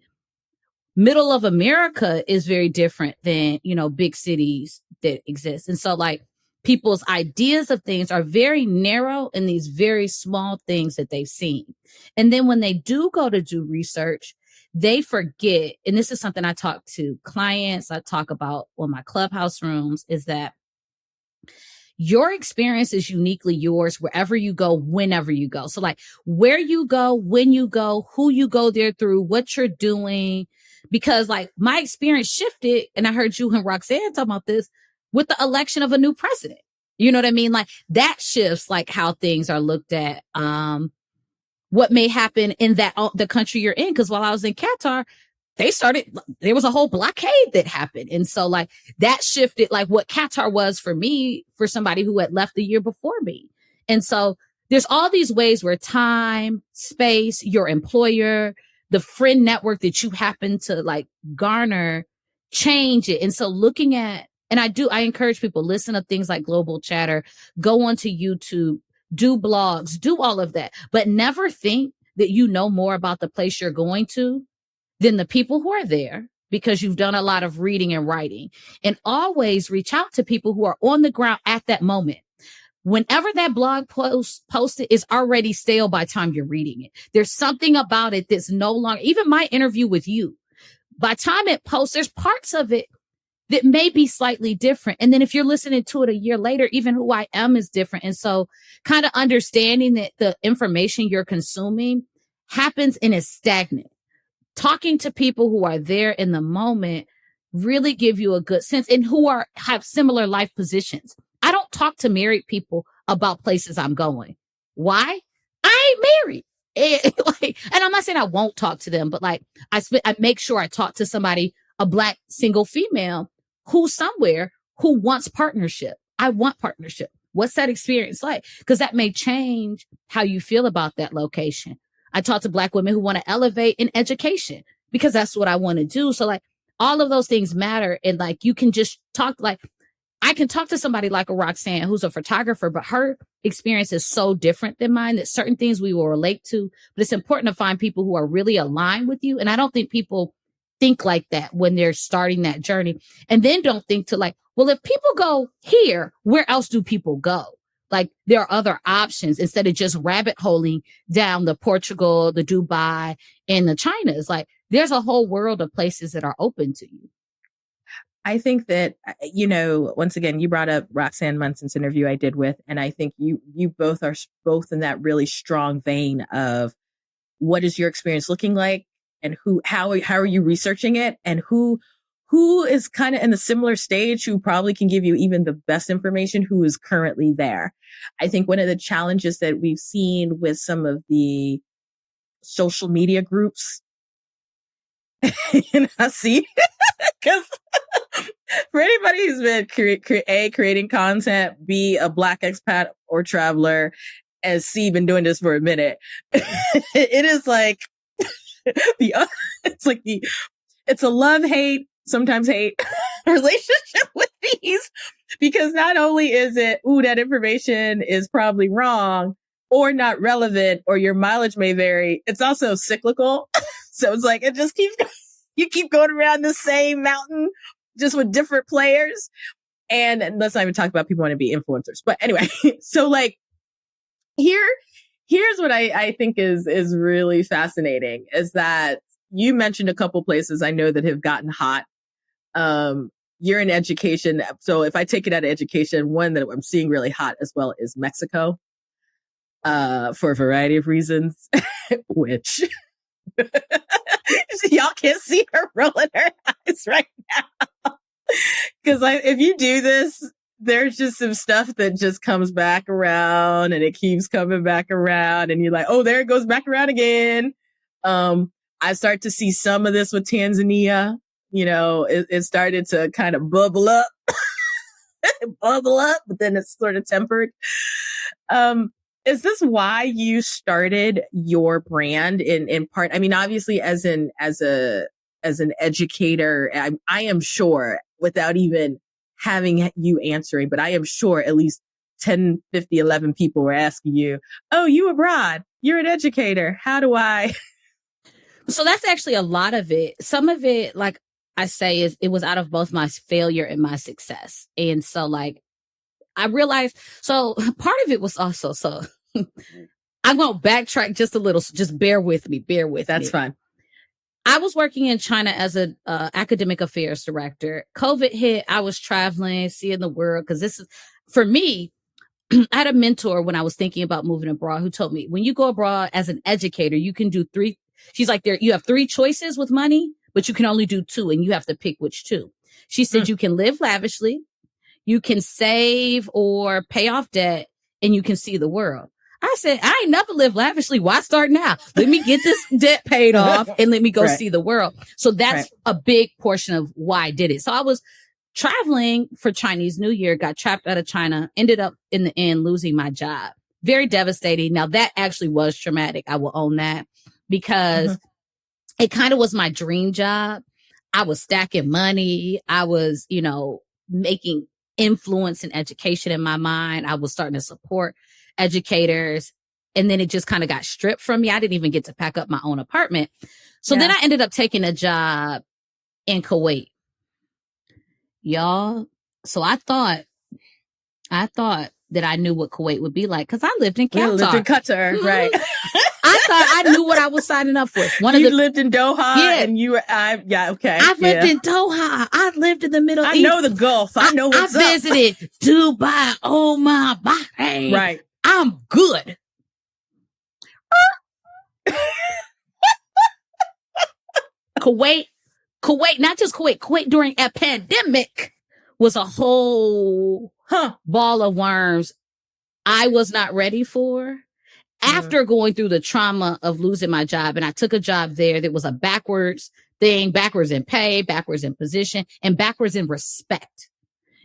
middle of America is very different than, big cities that exist. And so like people's ideas of things are very narrow in these very small things that they've seen. And then when they do go to do research, they forget, and this is something I talk to clients, I talk about on my clubhouse rooms, is that your experience is uniquely yours wherever you go, whenever you go. So like where you go, when you go, who you go there through, what you're doing. Because like my experience shifted, and I heard you and Roxanne talk about this with the election of a new president. You know what I mean? Like that shifts like how things are looked at. What may happen in the country you're in. Cause while I was in Qatar, there was a whole blockade that happened. And so like that shifted like what Qatar was for me, for somebody who had left the year before me. And so there's all these ways where time, space, your employer, the friend network that you happen to like garner, change it. And so looking at, and I encourage people, listen to things like Global Chatter, go onto YouTube, do blogs, do all of that, but never think that you know more about the place you're going to than the people who are there, because you've done a lot of reading and writing. And always reach out to people who are on the ground at that moment. Whenever that blog post posted is already stale by the time you're reading it. There's something about it that's no longer, even my interview with you, by the time it posts, there's parts of it that may be slightly different. And then if you're listening to it a year later, even who I am is different. And so kind of understanding that the information you're consuming happens and is stagnant. Talking to people who are there in the moment really give you a good sense, and who have similar life positions. I don't talk to married people about places I'm going. Why? I ain't married. And I'm not saying I won't talk to them, but like I make sure I talk to somebody, a Black single female who's somewhere who wants partnership. I want partnership. What's that experience like? Because that may change how you feel about that location. I talk to Black women who want to elevate in education because that's what I want to do. So like all of those things matter. And like, you can just talk, like I can talk to somebody like a Roxanne who's a photographer, but her experience is so different than mine that certain things we will relate to. But it's important to find people who are really aligned with you. And I don't think people think like that when they're starting that journey. And then don't think to like, well, if people go here, where else do people go? Like there are other options instead of just rabbit holing down the Portugal, the Dubai, and the China. It's like there's a whole world of places that are open to you. I think that, you know, once again, you brought up Roxanne Munson's interview I did with, and I think you both are both in that really strong vein of what is your experience looking like and how are you researching it, and who is kind of in a similar stage who probably can give you even the best information who is currently there. I think one of the challenges that we've seen with some of the social media groups, and I see, because for anybody who's been creating content, B, a Black expat or traveler, and C, been doing this for a minute, it is like it's a love-hate, sometimes hate relationship with these, because not only is it, that information is probably wrong or not relevant, or your mileage may vary, it's also cyclical. So it's like, it just you keep going around the same mountain, just with different players. And let's not even talk about people want to be influencers. But anyway, so like here's what I think is really fascinating is that you mentioned a couple places I know that have gotten hot. You're in education. So if I take it out of education, one that I'm seeing really hot as well is Mexico, for a variety of reasons, which y'all can't see her rolling her eyes right now. Because if you do this, there's just some stuff that just comes back around and it keeps coming back around. And you're like, oh, there it goes back around again. I start to see some of this with Tanzania. You know, it started to kind of bubble up, but then it's sort of tempered. Is this why you started your brand in part? I mean, obviously as an educator, I am sure, without even having you answering, but I am sure at least 10, 50, 11 people were asking you, oh, you abroad, you're an educator. How do I? So that's actually a lot of it. Some of it, like I say, it was out of both my failure and my success. And so like, I realized, so part of it was also, so I'm going to backtrack just a little. So just bear with me. That's fine. I was working in China as an academic affairs director. COVID hit. I was traveling, seeing the world. Because this is, for me, I had a mentor when I was thinking about moving abroad who told me, when you go abroad as an educator, you can do 3. She's like, you have 3 choices with money, but you can only do 2, and you have to pick which 2. She said, you can live lavishly, you can save or pay off debt, and you can see the world. I said, I ain't never lived lavishly. Why start now? Let me get this debt paid off and let me go see the world. So that's a big portion of why I did it. So I was traveling for Chinese New Year, got trapped out of China, ended up in the end losing my job. Very devastating. Now that actually was traumatic. I will own that, because it kind of was my dream job. I was stacking money. I was, making influence in education in my mind. I was starting to support educators. And then it just kind of got stripped from me. I didn't even get to pack up my own apartment. So then I ended up taking a job in Kuwait. Y'all. So I thought that I knew what Kuwait would be like, because I lived in Qatar. You lived in Qatar, right? I thought I knew what I was signing up for. You lived in Doha, and you were, okay. I lived in Doha. I lived in the Middle East. I know the Gulf. I know what's up. I visited Dubai, Oman, Bahrain. Right. I'm good. Kuwait, not just Kuwait during a pandemic was a whole ball of worms I was not ready for. After going through the trauma of losing my job, and I took a job there that was a backwards thing, backwards in pay, backwards in position, and backwards in respect.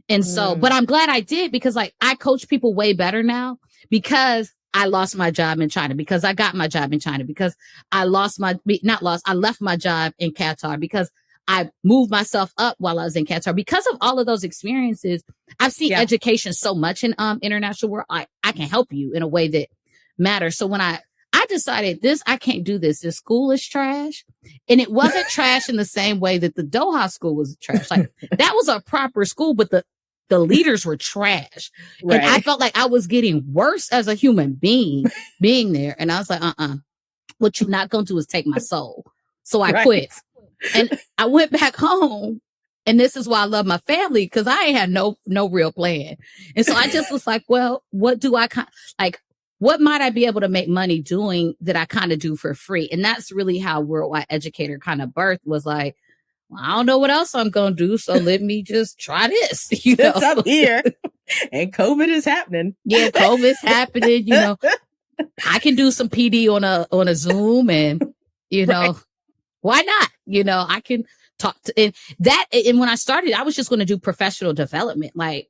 And so, but I'm glad I did, because like I coach people way better now, because I lost my job in China, because I got my job in China, because I left my job in Qatar, because I moved myself up while I was in Qatar. Because of all of those experiences, I've seen education so much in international world. I can help you in a way that matters. So when I decided I can't do this. This school is trash. And it wasn't trash in the same way that the Doha school was trash. Like that was a proper school, but the leaders were trash. Right. And I felt like I was getting worse as a human being being there. And I was like, what you're not going to do is take my soul. So I quit. And I went back home. And this is why I love my family, because I ain't had no real plan. And so I just was like, well, what do I what might I be able to make money doing that I kind of do for free? And that's really how Worldwide Educator kind of birthed, was like, well, I don't know what else I'm going to do. So let me just try this. Since I'm here and COVID is happening. Yeah, COVID's happening. I can do some PD on a Zoom and, why not? I can talk to, and when I started, I was just going to do professional development. Like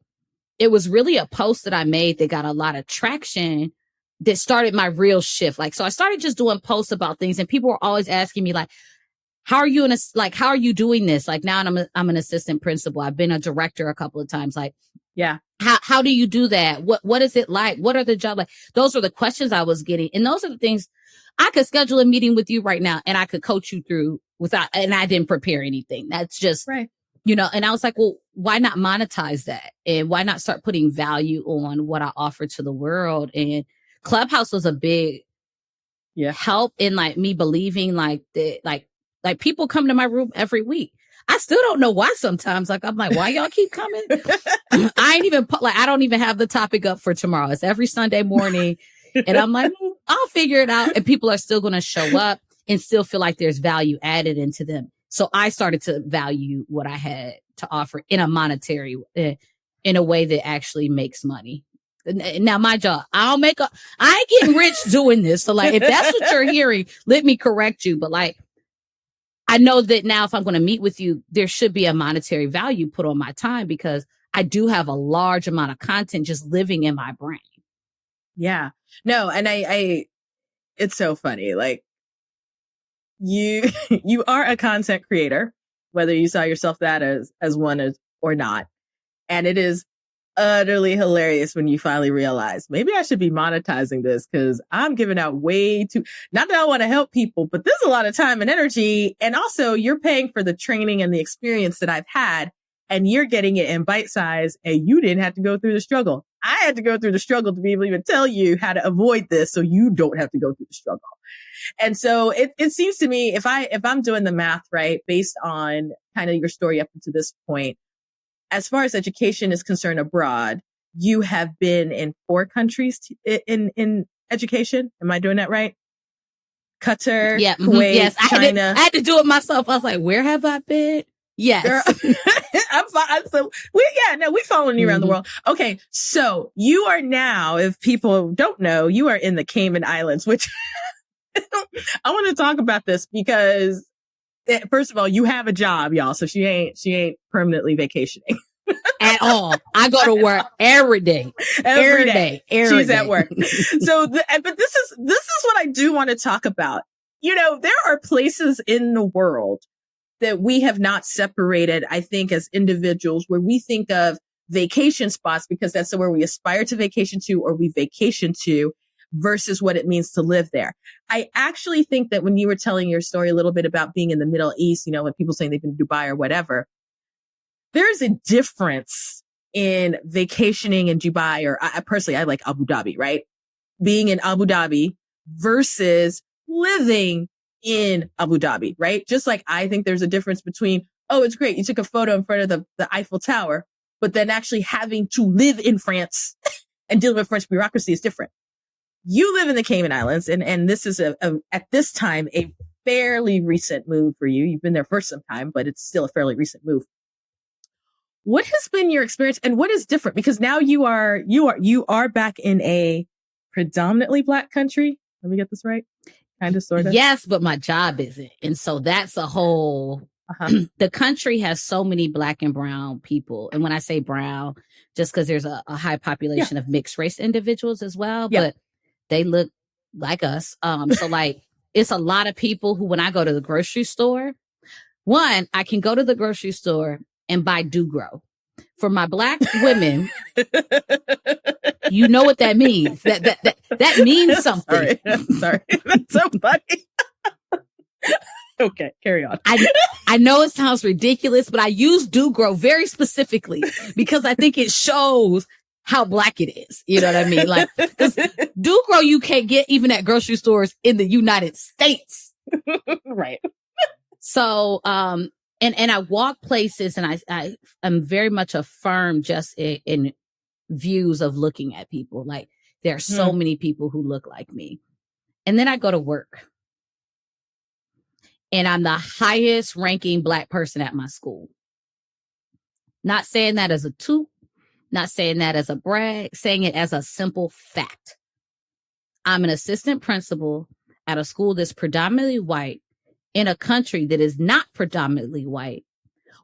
it was really a post that I made that got a lot of traction that started my real shift. Like, so I started just doing posts about things, and people were always asking me like, how are you doing this? Like now I'm an assistant principal. I've been a director a couple of times. Like, yeah. How do you do that? What is it like? What are the jobs like? Those are the questions I was getting. And those are the things I could schedule a meeting with you right now and I could coach you through and I didn't prepare anything. That's just, right. And I was like, well, why not monetize that? And why not start putting value on what I offer to the world? And Clubhouse was a big help in like me believing like people come to my room every week. I still don't know why sometimes. Like, I'm like, why y'all keep coming? I don't even have the topic up for tomorrow. It's every Sunday morning. And I'm like, I'll figure it out. And people are still going to show up and still feel like there's value added into them. So I started to value what I had to offer in a monetary, in a way that actually makes money. Now my job, I ain't getting rich doing this. So like, if that's what you're hearing, let me correct you. But like, I know that now if I'm going to meet with you, there should be a monetary value put on my time, because I do have a large amount of content just living in my brain. Yeah. No. And it's so funny. Like you are a content creator, whether you saw yourself that as one or not. And it is utterly hilarious when you finally realize maybe I should be monetizing this, because I'm giving out way too, not that I want to help people, but there's a lot of time and energy. And also you're paying for the training and the experience that I've had, and you're getting it in bite size, and you didn't have to go through the struggle. I had to go through the struggle to be able to even tell you how to avoid this, so you don't have to go through the struggle. And so it seems to me, if I'm doing the math right, based on kind of your story up to this point, as far as education is concerned abroad, you have been in 4 countries in education. Am I doing that right? Qatar, Kuwait, yes. China. I had to do it myself. I was like, where have I been? Yes. Girl, I'm fine. So we following you around the world. Okay. So you are now, if people don't know, you are in the Cayman Islands, which I want to talk about this because first of all, you have a job, y'all. So she ain't permanently vacationing at all. I go to work every day. Every day. She's at work. So, but this is what I do want to talk about. There are places in the world that we have not separated, I think, as individuals, where we think of vacation spots because that's where we aspire to vacation to, or we vacation to, versus what it means to live there. I actually think that when you were telling your story a little bit about being in the Middle East, when people saying they've been to Dubai or whatever, there's a difference in vacationing in Dubai, or I personally like Abu Dhabi, right? Being in Abu Dhabi versus living in Abu Dhabi, right? Just like I think there's a difference between, oh, it's great, you took a photo in front of the Eiffel Tower, but then actually having to live in France and dealing with French bureaucracy is different. You live in the Cayman Islands, and this is at this time, a fairly recent move for you. You've been there for some time, but it's still a fairly recent move. What has been your experience, and what is different? Because now you are back in a predominantly Black country. Let me get this right. Kind of, sort of. Yes, but my job isn't. And so that's a whole, the country has so many Black and brown people. And when I say brown, just because there's a high population of mixed race individuals as well, but they look like us. So like, it's a lot of people who, when I go to the grocery store, One, I can go to the grocery store and buy do-grow. For my Black women, you know what that means. That means something. Sorry. That's so funny. Okay, carry on. I know it sounds ridiculous, but I use do-grow very specifically because I think it shows how Black it is. You know what I mean? Like, do-grow you can't get even at grocery stores in the United States. Right. So, and I walk places and I am very much affirmed just in views of looking at people. Like, there are so many people who look like me. And then I go to work. And I'm the highest ranking Black person at my school. Not saying that as a toot, not saying that as a brag, saying it as a simple fact. I'm an assistant principal at a school that's predominantly white in a country that is not predominantly white,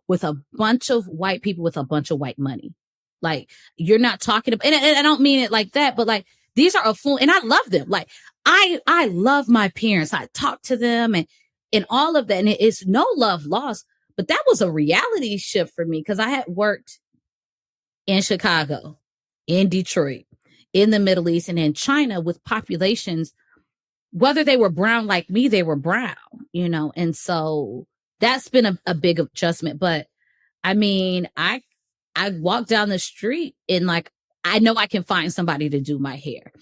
with a bunch of white people with a bunch of white money. Like, you're not talking about, and I don't mean it like that, but like, these are affluent, and I love them. Like, I love my parents. I talk to them and all of that. And it's no love lost, but that was a reality shift for me because I had worked in Chicago, in Detroit, in the Middle East, and in China with populations, whether they were brown like me, they were brown, you know? And so that's been a big adjustment. But I mean, I walk down the street and like, I know I can find somebody to do my hair.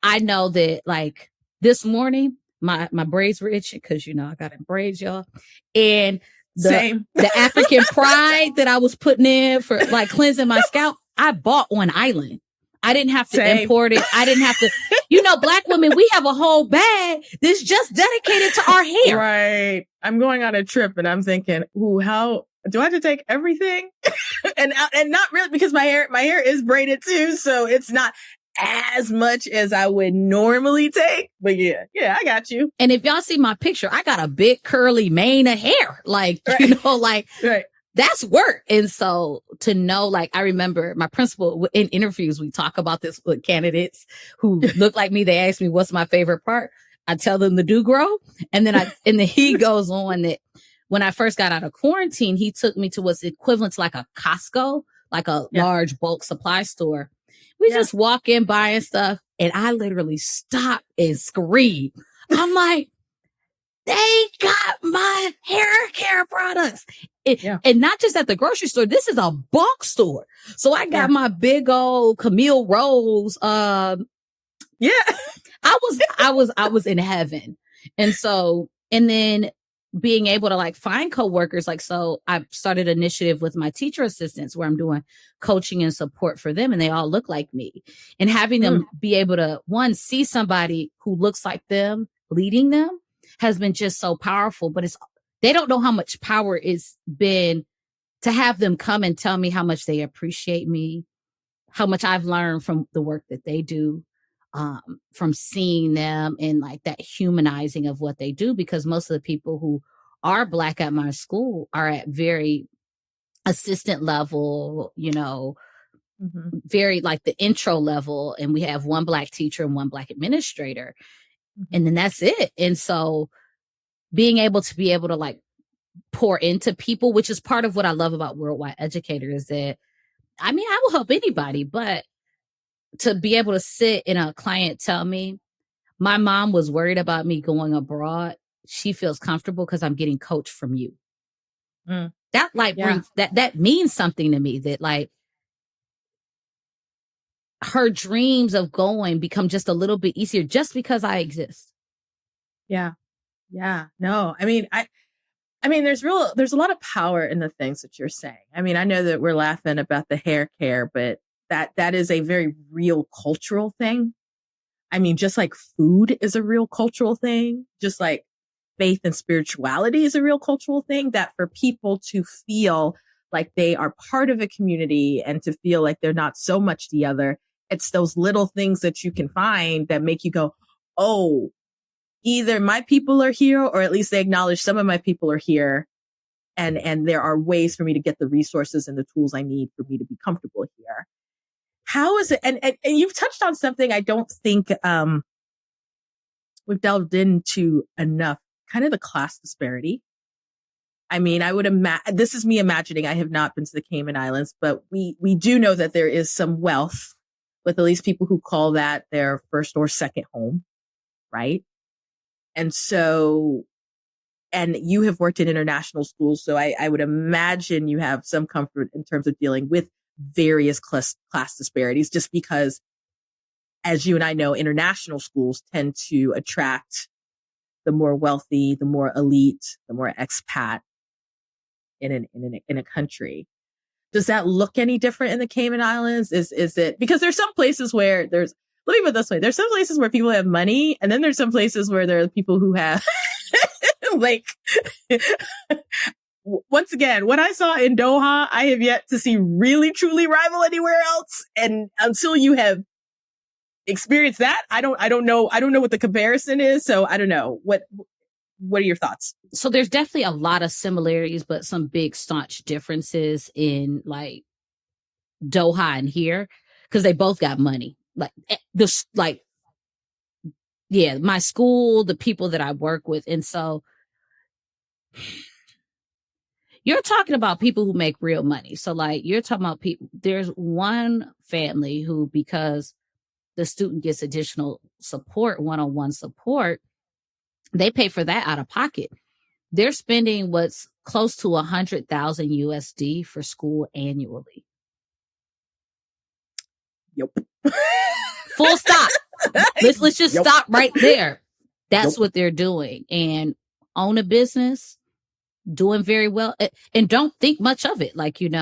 I know that like this morning, my braids were itching because, you know, I got in braids, y'all. And the African pride that I was putting in for like cleansing my scalp, I bought on island. I didn't have to import it. I didn't have to, you know, Black women, we have a whole bag that's just dedicated to our hair. Right. I'm going on a trip and I'm thinking, ooh, how do I have to take everything? and not really, because my hair is braided too. So it's not as much as I would normally take. But yeah, I got you. And if y'all see my picture, I got a big curly mane of hair. Like, right. You know, like that's work. And so to know, like, I remember my principal in interviews, we talk about this with candidates who look like me. They ask me, what's my favorite part? I tell them the do-grow. And then he goes on that when I first got out of quarantine, he took me to what's equivalent to like a Costco, like a large bulk supply store. We just walk in buying stuff and I literally stop and scream. I'm like, they got my hair care products. And not just at the grocery store. This is a bulk store. So I got my big old Camille Rose. I was in heaven. And so, and then being able to like find coworkers, like, so I started an initiative with my teacher assistants where I'm doing coaching and support for them and they all look like me, and having them be able to see somebody who looks like them leading them has been just so powerful. But they don't know how much power it's been to have them come and tell me how much they appreciate me, how much I've learned from the work that they do. From seeing them and like that humanizing of what they do, because most of the people who are Black at my school are at very assistant level, you know, very like the intro level. And we have one Black teacher and one Black administrator. And then that's it. And so being able to like pour into people, which is part of what I love about Worldwide Educator, is that, I mean, I will help anybody, but to be able to sit and a client tell me, my mom was worried about me going abroad. She feels comfortable because I'm getting coached from you. That like brings, that means something to me, that like her dreams of going become just a little bit easier just because I exist. Yeah. No, I mean, there's a lot of power in the things that you're saying. I mean, I know that we're laughing about the hair care, but that is a very real cultural thing. I mean, just like food is a real cultural thing, just like faith and spirituality is a real cultural thing, that for people to feel like they are part of a community and to feel like they're not so much the other, it's those little things that you can find that make you go, oh, either my people are here, or at least they acknowledge some of my people are here. And there are ways for me to get the resources and the tools I need for me to be comfortable here. How is it? And you've touched on something I don't think we've delved into enough, kind of the class disparity. I mean, I would imagine, this is me imagining, I have not been to the Cayman Islands, but we do know that there is some wealth with at least people who call that their first or second home, right? And so, and you have worked in international schools, so I would imagine you have some comfort in terms of dealing with various class disparities, just because, as you and I know, international schools tend to attract the more wealthy, the more elite, the more expat in a country. Does that look any different in the Cayman Islands? Is it, because there's some places where let me put it this way. There's some places where people have money, and then there's some places where there are people who have like, once again, what I saw in Doha, I have yet to see really truly rival anywhere else. And until you have experienced that, I don't know what the comparison is. So I don't know. What are your thoughts? So there's definitely a lot of similarities, but some big staunch differences in like Doha and here, because they both got money. My school, the people that I work with. And so you're talking about people who make real money. So like you're talking about people, there's one family who, because the student gets additional support, one-on-one support, they pay for that out of pocket. They're spending what's close to 100,000 USD for school annually. Yep. Full stop. Let's just stop right there. That's what they're doing, and own a business, doing very well, and don't think much of it. Like, and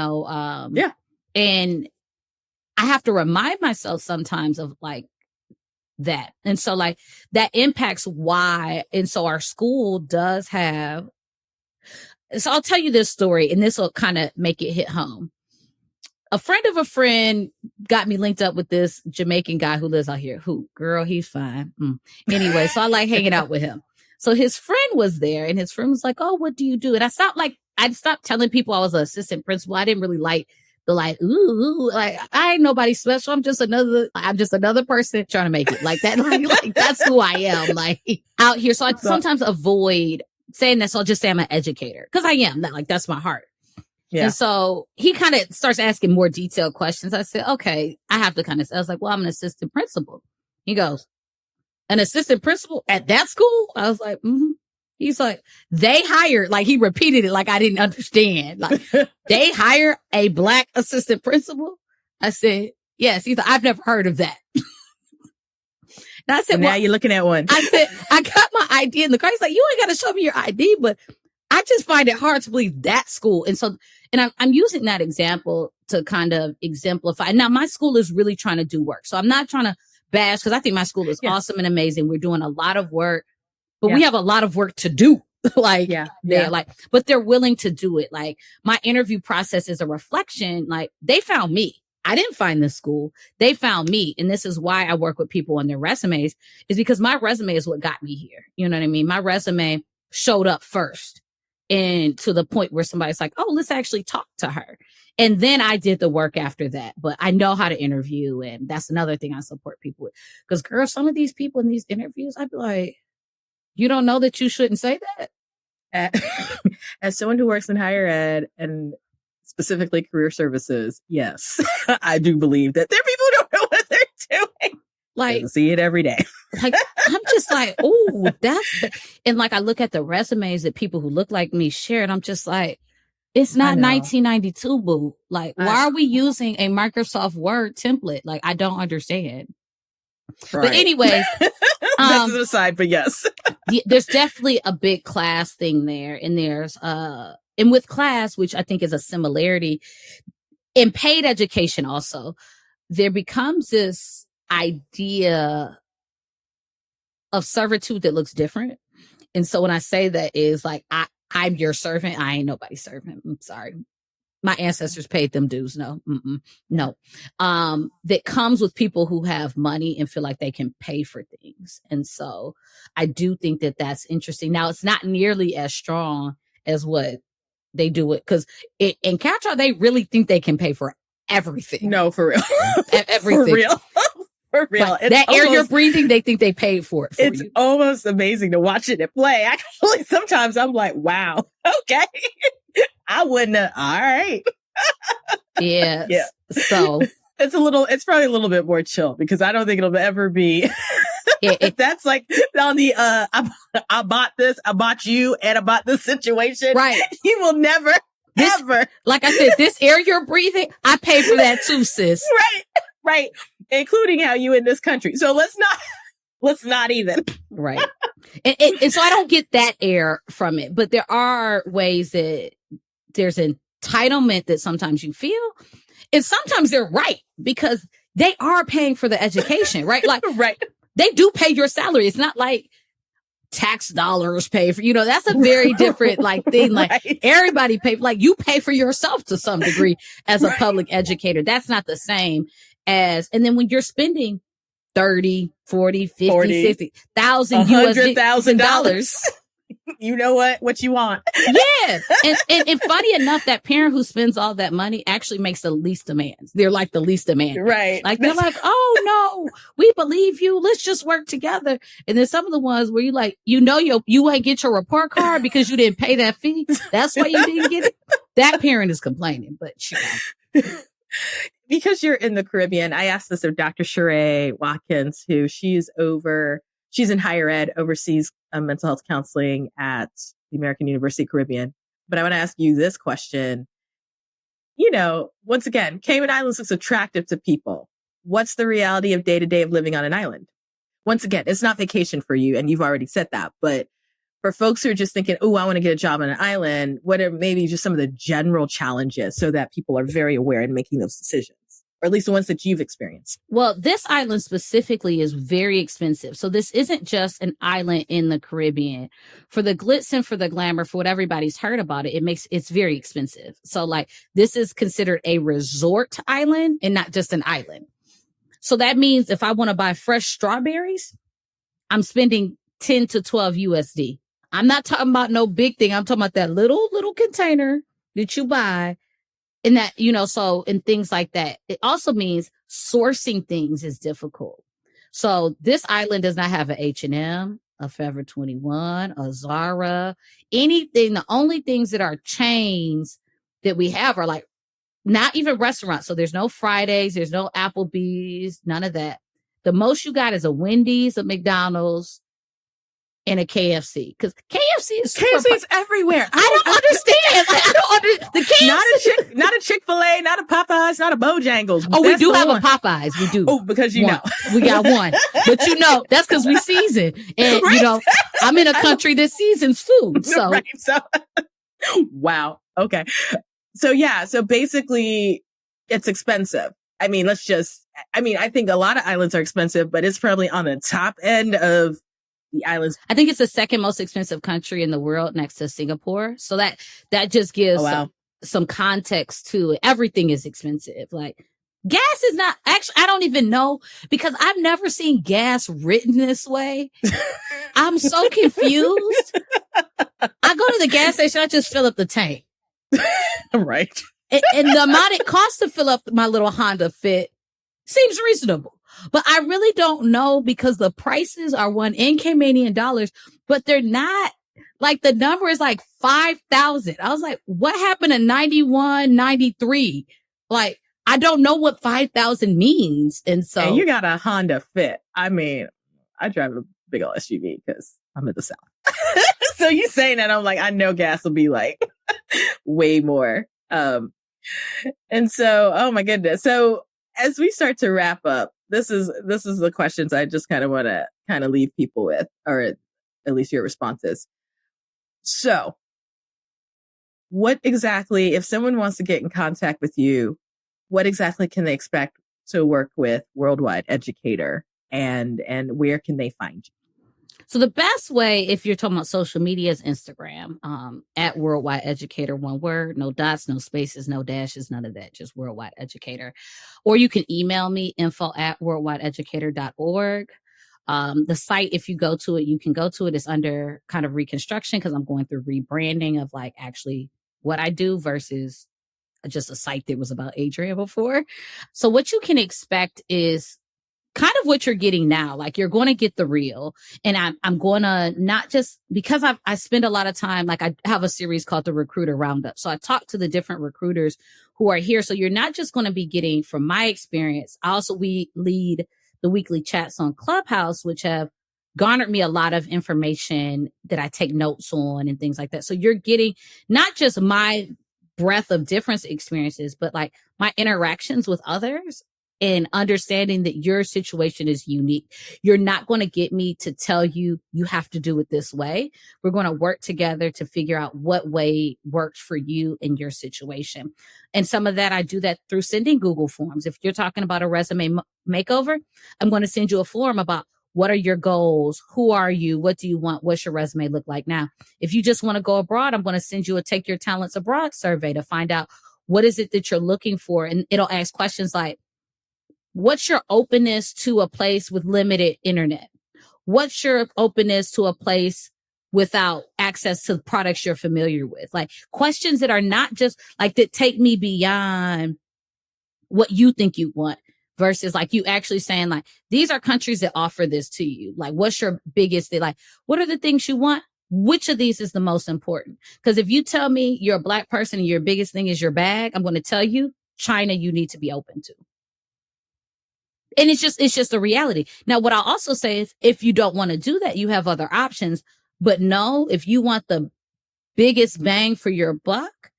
I have to remind myself sometimes of like that. And so like that impacts why. And so our school does have, so I'll tell you this story, and this will kind of make it hit home. A friend of a friend got me linked up with this Jamaican guy who lives out here. Girl, he's fine. Anyway, so I like hanging out with him. So his friend was there, and his friend was like, "Oh, what do you do?" And I stopped telling people I was an assistant principal. I didn't really like ooh, like I ain't nobody special. I'm just another person trying to make it like that. Like that's who I am, like out here. So I sometimes avoid saying that. So I'll just say I'm an educator, because I am. That's my heart. Yeah. And so he kind of starts asking more detailed questions. I said, okay, I have to I was like, well, I'm an assistant principal. He goes, an assistant principal at that school? I was like, mm-hmm. He's like, they hired, like he repeated it like I didn't understand. Like, they hire a Black assistant principal? I said, yes. He's like, I've never heard of that. And I said, now you're looking at one. I said, I got my ID in the car. He's like, you ain't got to show me your ID, but I just find it hard to believe that school. And so, and I'm using that example to kind of exemplify. Now, my school is really trying to do work. So I'm not trying to bash, because I think my school is awesome and amazing. We're doing a lot of work, but we have a lot of work to do. But they're willing to do it. Like, my interview process is a reflection. Like, they found me. I didn't find this school. They found me. And this is why I work with people on their resumes, is because my resume is what got me here. You know what I mean? My resume showed up first, and to the point where somebody's like, oh, let's actually talk to her. And then I did the work after that. But I know how to interview. And that's another thing I support people with. Because, girl, some of these people in these interviews, I'd be like, you don't know that you shouldn't say that? As someone who works in higher ed and specifically career services, yes, I do believe that there are people who don't know what they're doing. Like, I see it every day. Like, I'm just like, oh, and like, I look at the resumes that people who look like me share, and I'm just like, it's not 1992, boo. Like, why are we using a Microsoft Word template? Like, I don't understand. Right. But anyways, that's an aside, but yes. There's definitely a big class thing there. And there's, and with class, which I think is a similarity in paid education also, there becomes this idea of servitude that looks different. And so when I say that, is like, I'm your servant. I ain't nobody's servant. I'm sorry. My ancestors paid them dues. No. No. That comes with people who have money and feel like they can pay for things. And so I do think that that's interesting. Now, it's not nearly as strong as what they do it, because in Qatar, they really think they can pay for everything. No, for real. Everything. For real. For real. Like, that air you're breathing, they think they paid for it for it's you. almost amazing to watch it play. Actually, sometimes I'm like, wow, okay. I wouldn't have. All right. Yeah. So it's probably a little bit more chill because I don't think it'll ever be. That's like on the, I bought this, I bought you, and I bought this situation. Right. You will never, ever. Like I said, this air you're breathing, I paid for that too, sis. Right. Including how you in this country. So let's not even. Right. And so I don't get that air from it, but there are ways that there's entitlement that sometimes you feel, and sometimes they're right because they are paying for the education, right? Like, right. They do pay your salary. It's not like tax dollars pay for, that's a very different thing. Like right. Everybody pay, like you pay for yourself to some degree as a public educator. That's not the same as, and then when you're spending 30, 40, 50, 60,000 $100,000. You know what you want. Yeah. And funny enough, that parent who spends all that money actually makes the least demands. They're like the least demand. Right. Like they're like, oh no, we believe you. Let's just work together. And then some of the ones where you ain't get your report card because you didn't pay that fee. That's why you didn't get it. That parent is complaining, but because you're in the Caribbean, I asked this of Dr. Sheree Watkins, who she's in higher ed, oversees mental health counseling at the American University Caribbean. But I want to ask you this question. Once again, Cayman Islands looks attractive to people. What's the reality of day-to-day of living on an island? Once again, it's not vacation for you, and you've already said that. But for folks who are just thinking, oh, I want to get a job on an island, what are maybe just some of the general challenges so that people are very aware in making those decisions? Or at least the ones that you've experienced? Well, this island specifically is very expensive. So this isn't just an island in the Caribbean. For the glitz and for the glamour, for what everybody's heard about it, it's very expensive. So this is considered a resort island and not just an island. So that means if I want to buy fresh strawberries, I'm spending 10 to 12 USD. I'm not talking about no big thing. I'm talking about that little container that you buy. And that, so in things like that, it also means sourcing things is difficult. So this island does not have an H&M, a Forever 21, a Zara, anything. The only things that are chains that we have are not even restaurants. So there's no Fridays, there's no Applebee's, none of that. The most you got is a Wendy's, a McDonald's, and a KFC, because KFC is everywhere. I don't understand. The KFC, not a Chick-fil-A, not a Popeyes, not a Bojangles. Oh, we do have a Popeyes. We do. Oh, because we got one, but that's because we season, and right? I'm in a country that seasons food. So, right. Wow. Okay. So basically, it's expensive. I think a lot of islands are expensive, but it's probably on the top end of the islands. I think it's the second most expensive country in the world next to Singapore. So that just gives some context to it. Everything is expensive. Like gas is not actually, I don't even know because I've never seen gas written this way. I'm so confused. I go to the gas station, I just fill up the tank. Right. And the amount it costs to fill up my little Honda Fit seems reasonable. But I really don't know because the prices are in Caymanian dollars, but they're not the number is 5,000. I was like, what happened to 91, 93? I don't know what 5,000 means. And so you got a Honda Fit. I drive a big old SUV because I'm in the South. So you saying that, I'm like, I know gas will be way more. And so, oh my goodness. So as we start to wrap up, this is the questions I just kind of want to leave people with, or at least your responses. So what exactly, if someone wants to get in contact with you, what exactly can they expect to work with Worldwide Educator, and where can they find you? So the best way, if you're talking about social media, is Instagram, at Worldwide Educator, one word, no dots, no spaces, no dashes, none of that, just Worldwide Educator. Or you can email me, info@worldwideeducator.org. The site, if you go to it, you can go to it. It's under kind of reconstruction because I'm going through rebranding of actually what I do versus just a site that was about Adrienne before. So what you can expect is kind of what you're getting now. Like, you're going to get the real. And I'm going to not just because I spend a lot of time, like I have a series called the Recruiter Roundup. So I talk to the different recruiters who are here. So you're not just going to be getting from my experience. We lead the weekly chats on Clubhouse, which have garnered me a lot of information that I take notes on and things like that. So you're getting not just my breadth of different experiences, but like my interactions with others and understanding that your situation is unique. You're not going to get me to tell you, you have to do it this way. We're going to work together to figure out what way works for you in your situation. And some of that, I do that through sending Google Forms. If you're talking about a resume makeover, I'm going to send you a form about what are your goals? Who are you? What do you want? What's your resume look like now? If you just want to go abroad, I'm going to send you a Take Your Talents Abroad survey to find out what is it that you're looking for. And it'll ask questions like, what's your openness to a place with limited internet? What's your openness to a place without access to products you're familiar with? Like, questions that are not just like that take me beyond what you think you want versus like you actually saying like, these are countries that offer this to you. Like, what's your biggest thing? Like, what are the things you want? Which of these is the most important? Because if you tell me you're a Black person and your biggest thing is your bag, I'm going to tell you China, you need to be open to. And it's just a reality. Now, what I'll also say is if you don't want to do that, you have other options. But no, if you want the biggest bang for your buck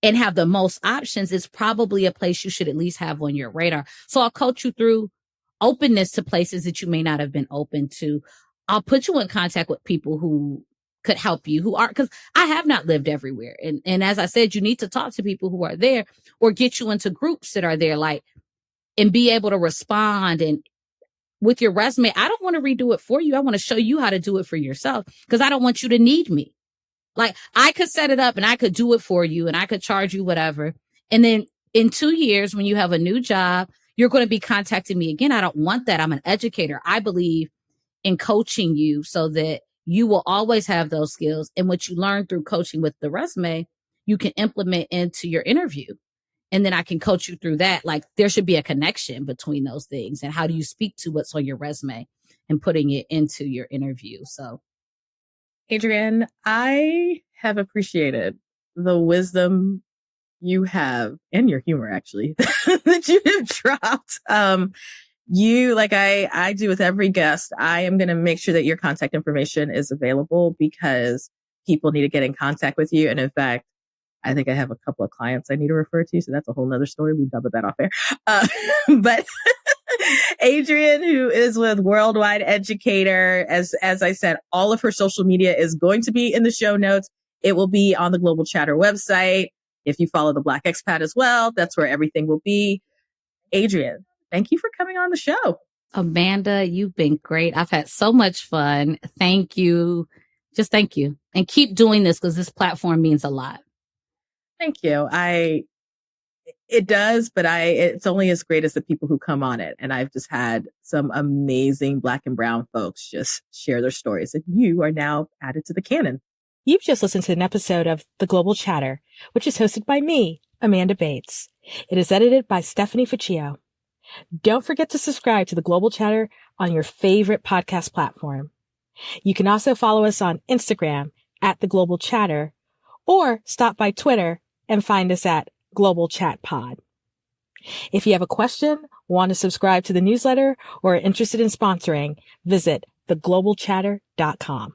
and have the most options, it's probably a place you should at least have on your radar. So I'll coach you through openness to places that you may not have been open to. I'll put you in contact with people who could help you, who are, because I have not lived everywhere. And as I said, you need to talk to people who are there or get you into groups that are there, like, and be able to respond. And with your resume, I don't want to redo it for you. I want to show you how to do it for yourself because I don't want you to need me. Like, I could set it up and I could do it for you and I could charge you whatever. And then in 2 years, when you have a new job, you're going to be contacting me again. I don't want that. I'm an educator. I believe in coaching you so that you will always have those skills. And what you learn through coaching with the resume, you can implement into your interview. And then I can coach you through that. Like, there should be a connection between those things. And how do you speak to what's on your resume and putting it into your interview? So, Adrienne, I have appreciated the wisdom you have and your humor, actually, that you have dropped. You, like I do with every guest, I am going to make sure that your contact information is available because people need to get in contact with you. And in fact, I think I have a couple of clients I need to refer to. So that's a whole nother story. We doubled that off air. But Adrienne, who is with Worldwide Educator, as I said, all of her social media is going to be in the show notes. It will be on the Global Chatter website. If you follow the Black Expat as well, that's where everything will be. Adrienne, thank you for coming on the show. Amanda, you've been great. I've had so much fun. Thank you. Just thank you. And keep doing this because this platform means a lot. Thank you. It does, but it's only as great as the people who come on it. And I've just had some amazing Black and brown folks just share their stories. And you are now added to the canon. You've just listened to an episode of The Global Chatter, which is hosted by me, Amanda Bates. It is edited by Stephanie Ficcio. Don't forget to subscribe to The Global Chatter on your favorite podcast platform. You can also follow us on Instagram at The Global Chatter or stop by Twitter and find us at Global Chat Pod. If you have a question, want to subscribe to the newsletter, or are interested in sponsoring, visit theglobalchatter.com.